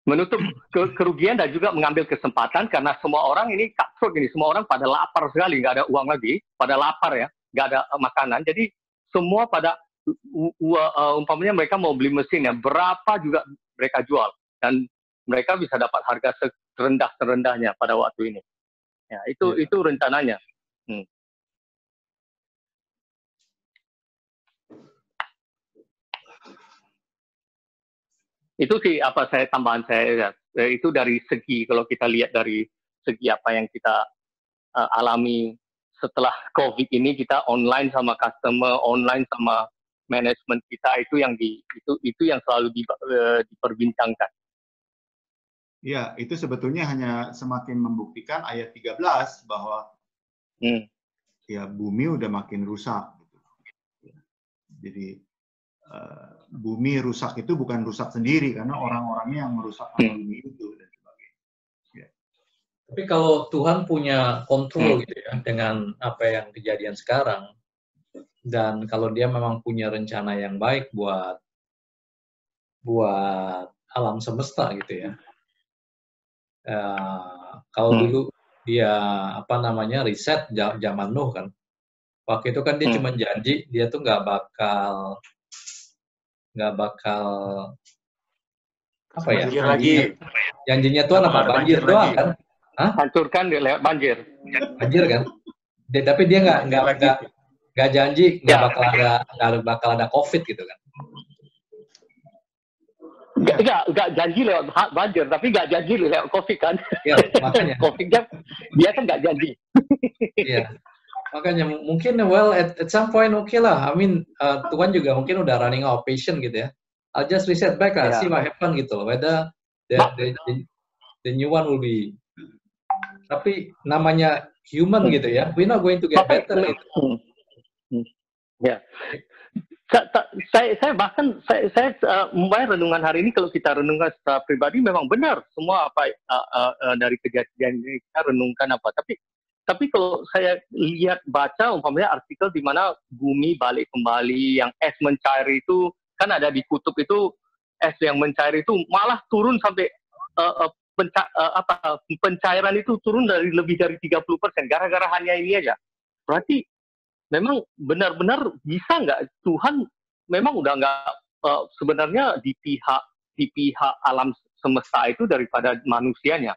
Menutup kerugian dan juga mengambil kesempatan karena semua orang ini cutthroat ini, semua orang pada lapar sekali, nggak ada uang lagi, pada lapar ya, nggak ada makanan. Jadi semua pada umpamanya mereka mau beli mesin ya, berapa juga mereka jual dan mereka bisa dapat harga terendah-terendahnya pada waktu ini. Ya, itu rencananya. Itu sih apa tambahan saya itu dari segi kalau kita lihat dari segi apa yang kita alami setelah COVID ini, kita online sama customer, online sama manajemen kita itu yang selalu diperbincangkan. Ya, itu sebetulnya hanya semakin membuktikan ayat 13 bahwa ya bumi udah makin rusak. Gitu. Jadi bumi rusak itu bukan rusak sendiri karena orang-orangnya yang merusak bumi itu dan sebagainya. Ya. Tapi kalau Tuhan punya kontrol gitu ya dengan apa yang kejadian sekarang, dan kalau Dia memang punya rencana yang baik buat alam semesta gitu ya. Kalau dulu Dia riset zaman Nuh kan, waktu itu kan Dia cuma janji Dia tuh nggak bakal apa ya? Janjinya Tuhan apa? Banjir doang kan? Hancurkan lewat banjir. Banjir kan? Tapi dia nggak janji nggak bakal ada COVID gitu kan? Nggak janji lewat banjir, tapi nggak janji lewat COVID kan? Ya, makanya. COVID-nya dia kan nggak janji. Iya. Makanya mungkin at some point okay lah. I mean Tuhan juga mungkin udah running out of patience gitu ya. I'll just reset back lah, see what happen gitu. Whether the new one will be. Tapi namanya human gitu ya. We're not going to get better gitu. Ya. Saya bahkan membayar renungan hari ini, kalau kita renungkan secara pribadi memang benar semua apa dari kejadian ini kita renungkan apa. Tapi kalau saya lihat baca umpamanya artikel di mana bumi balik kembali, yang es mencair itu kan ada di kutub itu, es yang mencair itu malah turun sampai pencairan itu turun lebih dari 30% gara-gara hanya ini aja. Berarti memang benar-benar bisa nggak Tuhan memang udah nggak sebenarnya di pihak alam semesta itu daripada manusianya,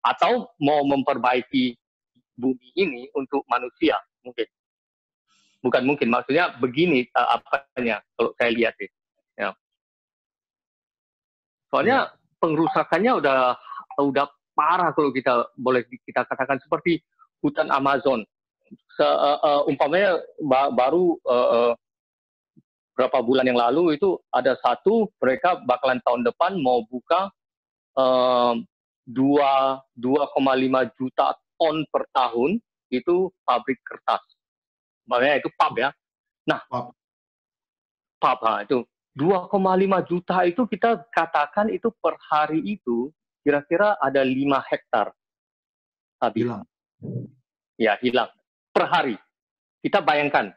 atau mau memperbaiki bumi ini untuk manusia mungkin maksudnya begini apanya kalau saya lihat ya. Soalnya pengrusakannya udah parah kalau kita boleh kita katakan, seperti hutan Amazon. Umpamanya baru berapa bulan yang lalu itu ada satu, mereka bakalan tahun depan mau buka 2,5 juta ton per tahun itu pabrik kertas. Makanya itu pub ya. Nah, pub itu 2,5 juta itu kita katakan itu per hari itu kira-kira ada 5 hektar habis. Hilang. Ya, hilang per hari. Kita bayangkan.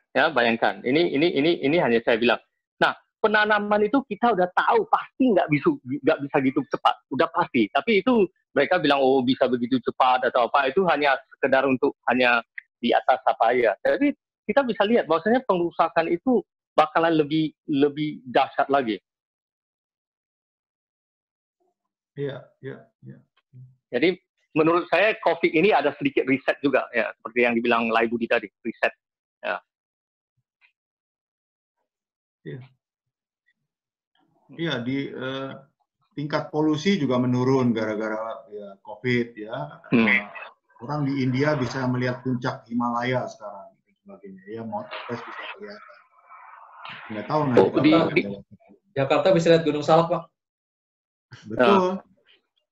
Ini hanya saya bilang. Nah, penanaman itu kita udah tahu pasti nggak bisa gitu cepat, udah pasti. Tapi itu mereka bilang bisa begitu cepat atau apa, itu hanya sekedar untuk hanya di atas apa ya. Jadi kita bisa lihat bahwasanya pengrusakan itu bakalan lebih dahsyat lagi. Iya. Jadi menurut saya COVID ini ada sedikit riset juga ya, seperti yang dibilang Lai Budi tadi, riset. Ya. Iya. Iya, tingkat polusi juga menurun gara-gara ya COVID ya. Orang di India bisa melihat puncak Himalaya sekarang dan sebagainya. Ya, Mount Everest bisa kelihatan. Nggak tahu nanti. Jakarta bisa lihat Gunung Salak, Pak. Betul.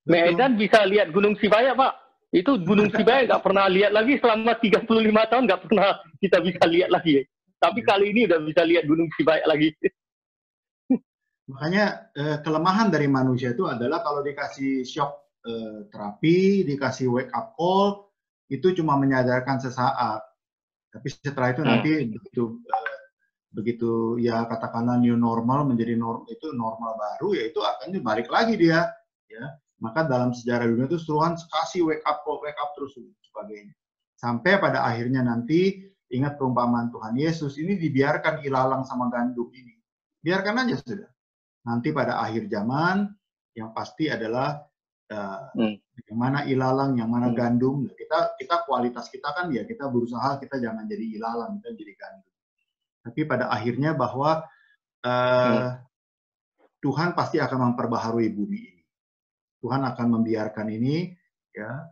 Medan bisa lihat Gunung Sibaya, Pak. Itu Gunung Sibaya nggak pernah lihat lagi selama 35 tahun, nggak pernah kita bisa lihat lagi. Tapi kali ini udah bisa lihat Gunung Sibaya lagi. Makanya kelemahan dari manusia itu adalah kalau dikasih shock terapi, dikasih wake up call, itu cuma menyadarkan sesaat. Tapi setelah itu nanti begitu ya katakanlah new normal menjadi itu normal baru, ya itu akan balik lagi dia. Ya. Maka dalam sejarah dunia itu Tuhan kasih wake up terus sebagainya. Sampai pada akhirnya nanti ingat perumpamaan Tuhan Yesus ini dibiarkan ilalang sama gandum ini. Biarkan aja sudah. Nanti pada akhir zaman yang pasti adalah yang mana ilalang, yang mana gandum. Kita kualitas kita kan ya kita berusaha kita jangan jadi ilalang, kita jadi gandum. Tapi pada akhirnya bahwa Tuhan pasti akan memperbaharui bumi ini. Tuhan akan membiarkan ini, ya.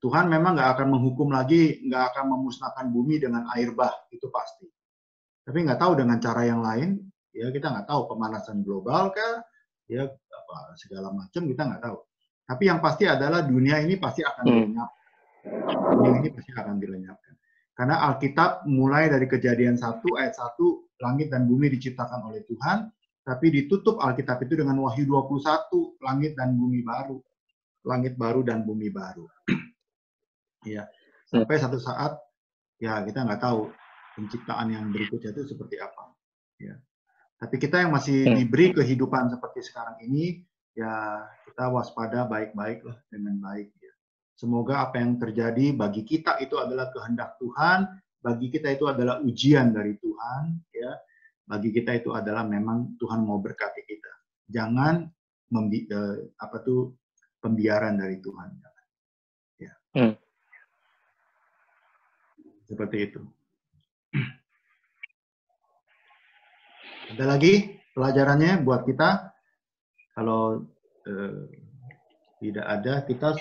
Tuhan memang nggak akan menghukum lagi, nggak akan memusnahkan bumi dengan air bah, itu pasti. Tapi nggak tahu dengan cara yang lain, ya kita nggak tahu pemanasan global kah, ya apa segala macam kita nggak tahu. Tapi yang pasti adalah dunia ini pasti akan dilenyapkan. Dunia ini pasti akan dilenyapkan. Karena Alkitab mulai dari Kejadian 1 ayat 1, langit dan bumi diciptakan oleh Tuhan. Tapi ditutup Alkitab itu dengan Wahyu 21, langit dan bumi baru. Langit baru dan bumi baru. Ya, sampai satu saat, ya kita nggak tahu penciptaan yang berikutnya itu seperti apa. Ya. Tapi kita yang masih diberi kehidupan seperti sekarang ini, ya kita waspada baik-baik lah dengan baik. Ya. Semoga apa yang terjadi bagi kita itu adalah kehendak Tuhan, bagi kita itu adalah ujian dari Tuhan, ya. Bagi kita itu adalah memang Tuhan mau berkati kita. Jangan pembiaran dari Tuhan. Ya. Seperti itu. Ada lagi pelajarannya buat kita? Kalau tidak ada, kita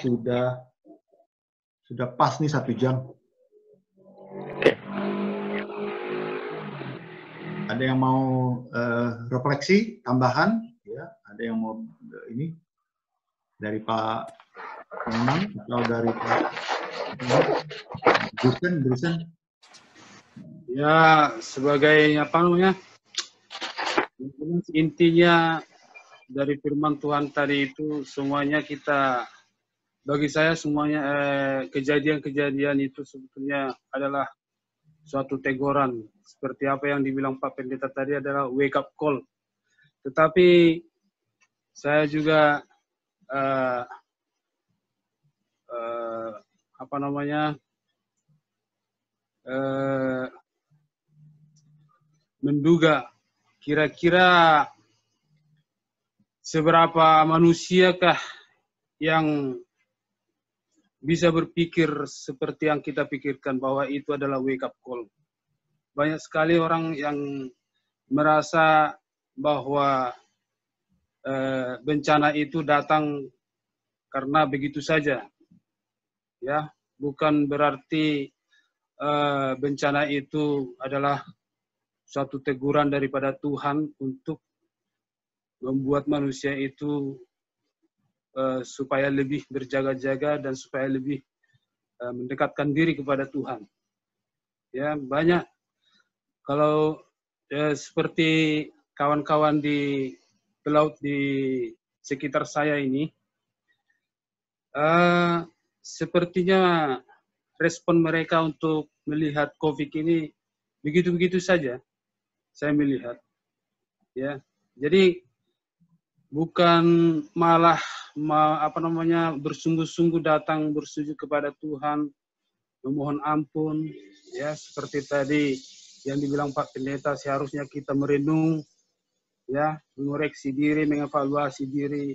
sudah pas nih 1 jam. Ada yang mau refleksi tambahan, ya? Ada yang mau ini dari Pak Menang atau dari Pak Brusen? Ya, sebagai apa namanya? Intinya dari firman Tuhan tadi itu semuanya bagi saya semuanya kejadian-kejadian itu sebetulnya adalah suatu teguran. Seperti apa yang dibilang Pak Pendeta tadi adalah wake up call. Tetapi saya juga menduga kira-kira seberapa manusiakah yang bisa berpikir seperti yang kita pikirkan bahwa itu adalah wake up call. Banyak sekali orang yang merasa bahwa bencana itu datang karena begitu saja. Ya, bukan berarti bencana itu adalah suatu teguran daripada Tuhan untuk membuat manusia itu supaya lebih berjaga-jaga dan supaya lebih mendekatkan diri kepada Tuhan. Ya, banyak kalau seperti kawan-kawan di pelaut di sekitar saya ini, sepertinya respon mereka untuk melihat COVID ini begitu-begitu saja. Saya melihat, ya. Jadi bukan malah bersungguh-sungguh datang bersujud kepada Tuhan, memohon ampun, ya seperti tadi yang dibilang Pak Pendeta, seharusnya kita merenung, ya, mengoreksi diri, mengevaluasi diri,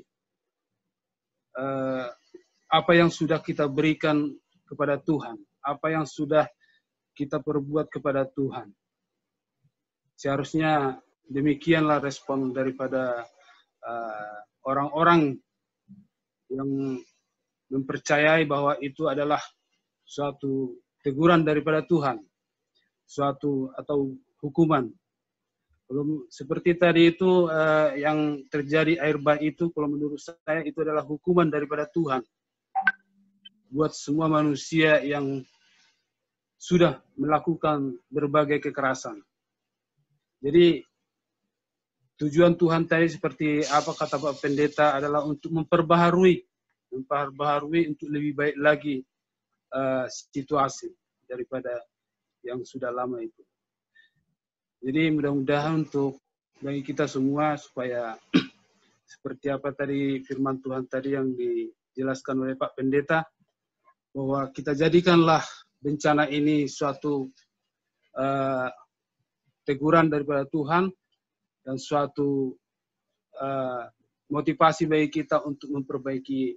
apa yang sudah kita berikan kepada Tuhan, apa yang sudah kita perbuat kepada Tuhan. Seharusnya demikianlah respon daripada orang-orang yang mempercayai bahwa itu adalah suatu teguran daripada Tuhan, suatu atau hukuman. Kalau seperti tadi itu yang terjadi air bah itu, kalau menurut saya itu adalah hukuman daripada Tuhan buat semua manusia yang sudah melakukan berbagai kekerasan. Jadi tujuan Tuhan tadi seperti apa kata Pak Pendeta adalah untuk memperbaharui untuk lebih baik lagi situasi daripada yang sudah lama itu. Jadi mudah-mudahan untuk bagi kita semua supaya seperti apa tadi firman Tuhan tadi yang dijelaskan oleh Pak Pendeta, bahwa kita jadikanlah bencana ini suatu teguran daripada Tuhan dan suatu motivasi bagi kita untuk memperbaiki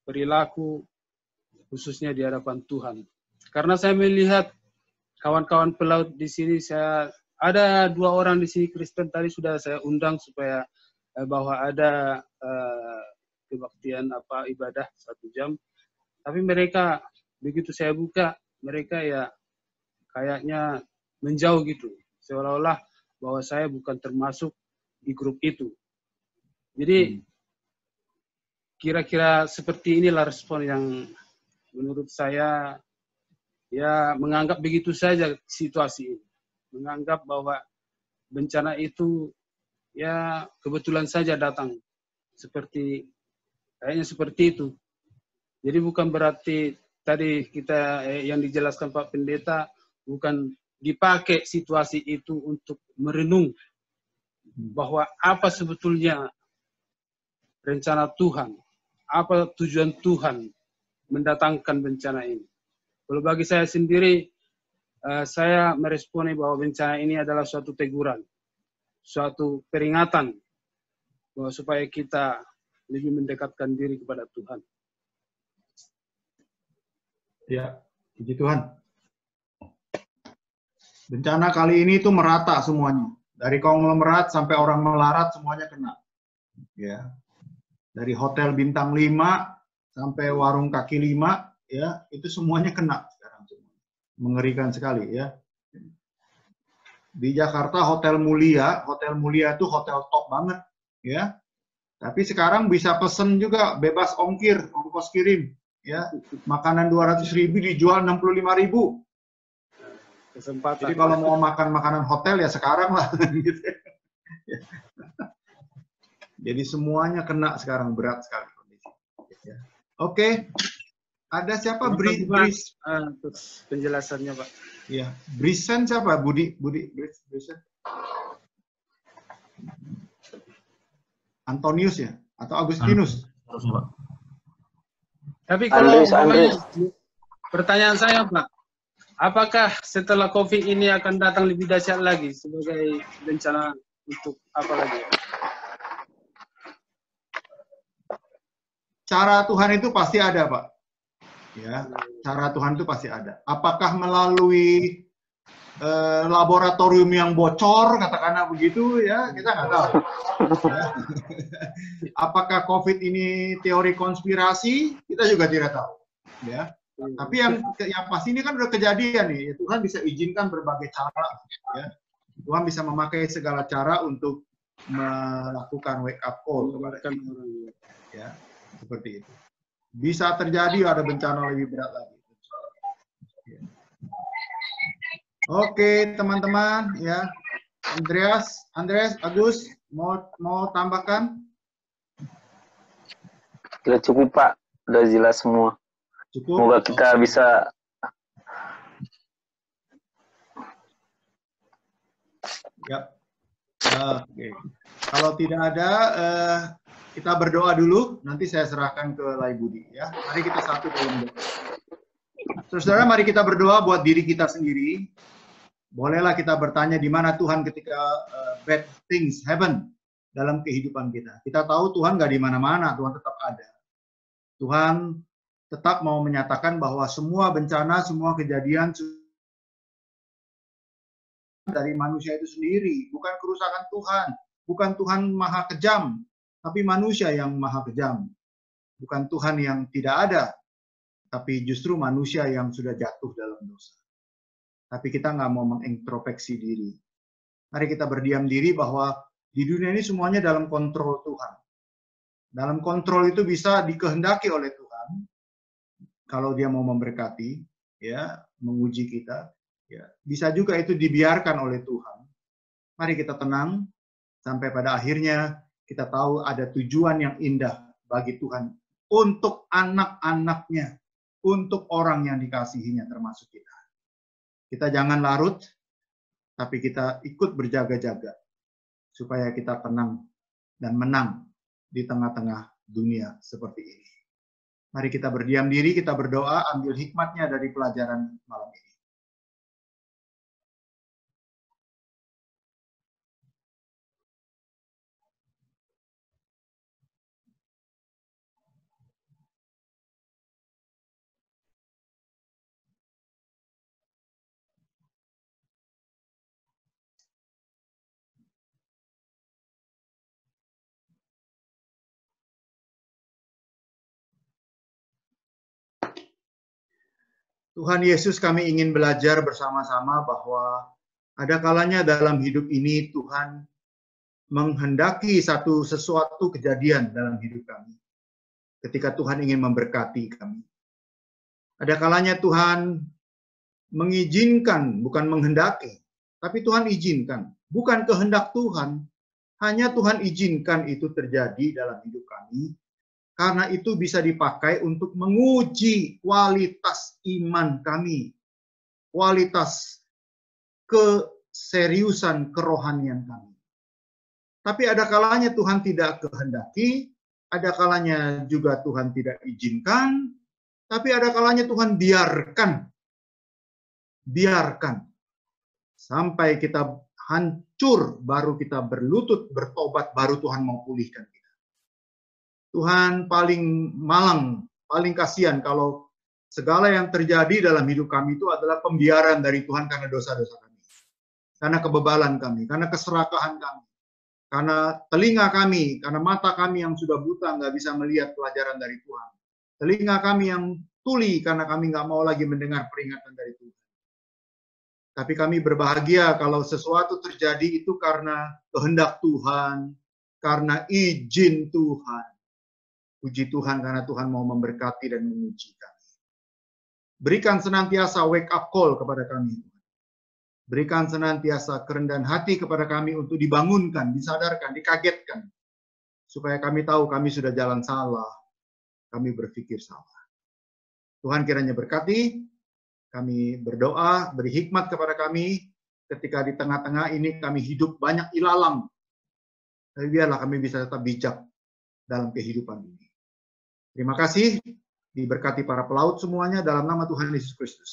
perilaku khususnya di hadapan Tuhan. Karena saya melihat kawan-kawan pelaut di sini, saya ada 2 orang di sini Kristen tadi sudah saya undang supaya bahwa ada kebaktian ibadah 1 jam. Tapi mereka begitu saya buka, mereka ya kayaknya menjauh gitu, seolah-olah bahwa saya bukan termasuk di grup itu. Jadi kira-kira seperti inilah respon yang menurut saya ya menganggap begitu saja situasi ini. Menganggap bahwa bencana itu ya kebetulan saja datang. Kayaknya seperti itu. Jadi bukan berarti tadi kita yang dijelaskan Pak Pendeta, bukan dipakai situasi itu untuk merenung bahwa apa sebetulnya rencana Tuhan, apa tujuan Tuhan mendatangkan bencana ini. Kalau bagi saya sendiri, saya meresponi bahwa bencana ini adalah suatu teguran, suatu peringatan, bahwa supaya kita lebih mendekatkan diri kepada Tuhan. Ya, puji Tuhan. Bencana kali ini itu merata semuanya. Dari konglomerat sampai orang melarat semuanya kena. Ya. Dari hotel bintang 5 sampai warung kaki 5, ya, itu semuanya kena sekarang. Mengerikan sekali ya. Di Jakarta Hotel Mulia itu hotel top banget, ya. Tapi sekarang bisa pesen juga bebas ongkos kirim, ya. Makanan 200.000 dijual 65.000. Kesempatan. Jadi kalau mau makan makanan hotel ya sekarang lah. Gitu. Jadi semuanya kena sekarang, berat sekali kondisi. Ya. Oke, ada siapa? Terus penjelasannya Pak. Ya, Brisen siapa? Budi Brisen. Antonius ya? Atau Agustinus? Tapi kalau Andres. pertanyaan saya Pak, apakah setelah COVID ini akan datang lebih dahsyat lagi sebagai bencana untuk apa lagi? Cara Tuhan itu pasti ada, Pak. Ya, cara Tuhan itu pasti ada. Apakah melalui laboratorium yang bocor, katakanlah begitu, ya kita nggak tahu. Ya. Apakah COVID ini teori konspirasi, kita juga tidak tahu. Ya. Tapi yang pasti ini kan udah kejadian nih. Tuhan bisa izinkan berbagai cara. Ya. Tuhan bisa memakai segala cara untuk melakukan wake up call kepada kita. Ya, seperti itu. Bisa terjadi ada bencana lebih berat lagi. Ya. Oke, teman-teman, ya. Andreas, Agus, mau tambahkan? Sudah cukup Pak, sudah jelas semua. Cukup. Semoga kita bisa. Ya. Oke. Kalau tidak ada, kita berdoa dulu. Nanti saya serahkan ke Lai Budi. Ya, mari kita satu dalam doa. Saudara, mari kita berdoa buat diri kita sendiri. Bolehlah kita bertanya di mana Tuhan ketika bad things happen dalam kehidupan kita. Kita tahu Tuhan nggak di mana-mana, Tuhan tetap ada. Tuhan tetap mau menyatakan bahwa semua bencana, semua kejadian dari manusia itu sendiri, bukan kerusakan Tuhan, bukan Tuhan maha kejam, tapi manusia yang maha kejam. Bukan Tuhan yang tidak ada, tapi justru manusia yang sudah jatuh dalam dosa. Tapi kita nggak mau mengintrospeksi diri. Mari kita berdiam diri bahwa di dunia ini semuanya dalam kontrol Tuhan. Dalam kontrol itu bisa dikehendaki oleh Tuhan. Kalau dia mau memberkati, ya, menguji kita, ya, bisa juga itu dibiarkan oleh Tuhan. Mari kita tenang sampai pada akhirnya kita tahu ada tujuan yang indah bagi Tuhan untuk anak-anaknya, untuk orang yang dikasihinya termasuk kita. Kita jangan larut, tapi kita ikut berjaga-jaga supaya kita tenang dan menang di tengah-tengah dunia seperti ini. Mari kita berdiam diri, kita berdoa, ambil hikmatnya dari pelajaran malam ini. Tuhan Yesus, kami ingin belajar bersama-sama bahwa ada kalanya dalam hidup ini Tuhan menghendaki sesuatu kejadian dalam hidup kami. Ketika Tuhan ingin memberkati kami. Ada kalanya Tuhan mengizinkan, bukan menghendaki, tapi Tuhan izinkan. Bukan kehendak Tuhan, hanya Tuhan izinkan itu terjadi dalam hidup kami. Karena itu bisa dipakai untuk menguji kualitas iman kami. Kualitas keseriusan kerohanian kami. Tapi ada kalanya Tuhan tidak kehendaki, ada kalanya juga Tuhan tidak izinkan, tapi ada kalanya Tuhan biarkan. Biarkan. Sampai kita hancur, baru kita berlutut, bertobat, baru Tuhan mau pulihkan kita. Tuhan paling malang, paling kasihan kalau segala yang terjadi dalam hidup kami itu adalah pembiaran dari Tuhan karena dosa-dosa kami. Karena kebebalan kami, karena keserakahan kami. Karena telinga kami, karena mata kami yang sudah buta nggak bisa melihat pelajaran dari Tuhan. Telinga kami yang tuli karena kami nggak mau lagi mendengar peringatan dari Tuhan. Tapi kami berbahagia kalau sesuatu terjadi itu karena kehendak Tuhan, karena izin Tuhan. Puji Tuhan karena Tuhan mau memberkati dan menguji kami. Berikan senantiasa wake up call kepada kami. Berikan senantiasa kerendahan hati kepada kami untuk dibangunkan, disadarkan, dikagetkan. Supaya kami tahu kami sudah jalan salah. Kami berpikir salah. Tuhan kiranya berkati. Kami berdoa, beri hikmat kepada kami. Ketika di tengah-tengah ini kami hidup banyak ilalang. Tapi biarlah kami bisa tetap bijak dalam kehidupan ini. Terima kasih, diberkati para pelaut semuanya dalam nama Tuhan Yesus Kristus.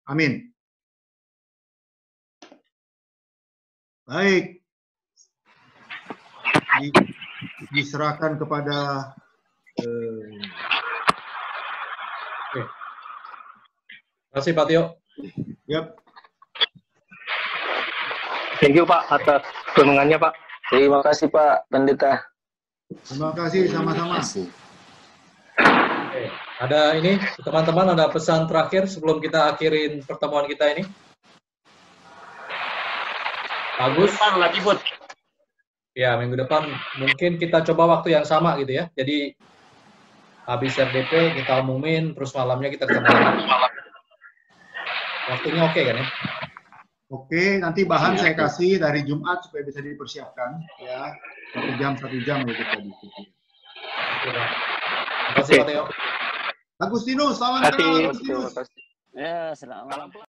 Amin. Baik. Diserahkan kepada Terima kasih Pak Tio. Yep. Thank you Pak atas renungannya Pak. Terima kasih Pak Pendeta. Terima kasih sama-sama. Oke. Ada ini, teman-teman ada pesan terakhir sebelum kita akhirin pertemuan kita ini? Bagus. Lagi buat. Ya, minggu depan mungkin kita coba waktu yang sama gitu ya. Jadi habis RDP kita umumin, terus malamnya kita ketemu. Waktunya oke kan ya? Oke, nanti bahan saya kasih dari Jumat supaya bisa dipersiapkan ya. 1 jam ya kita diskusi. Terima kasih Pak Teo. Agustinus, selamat malam Agustinus. Ya, selamat malam.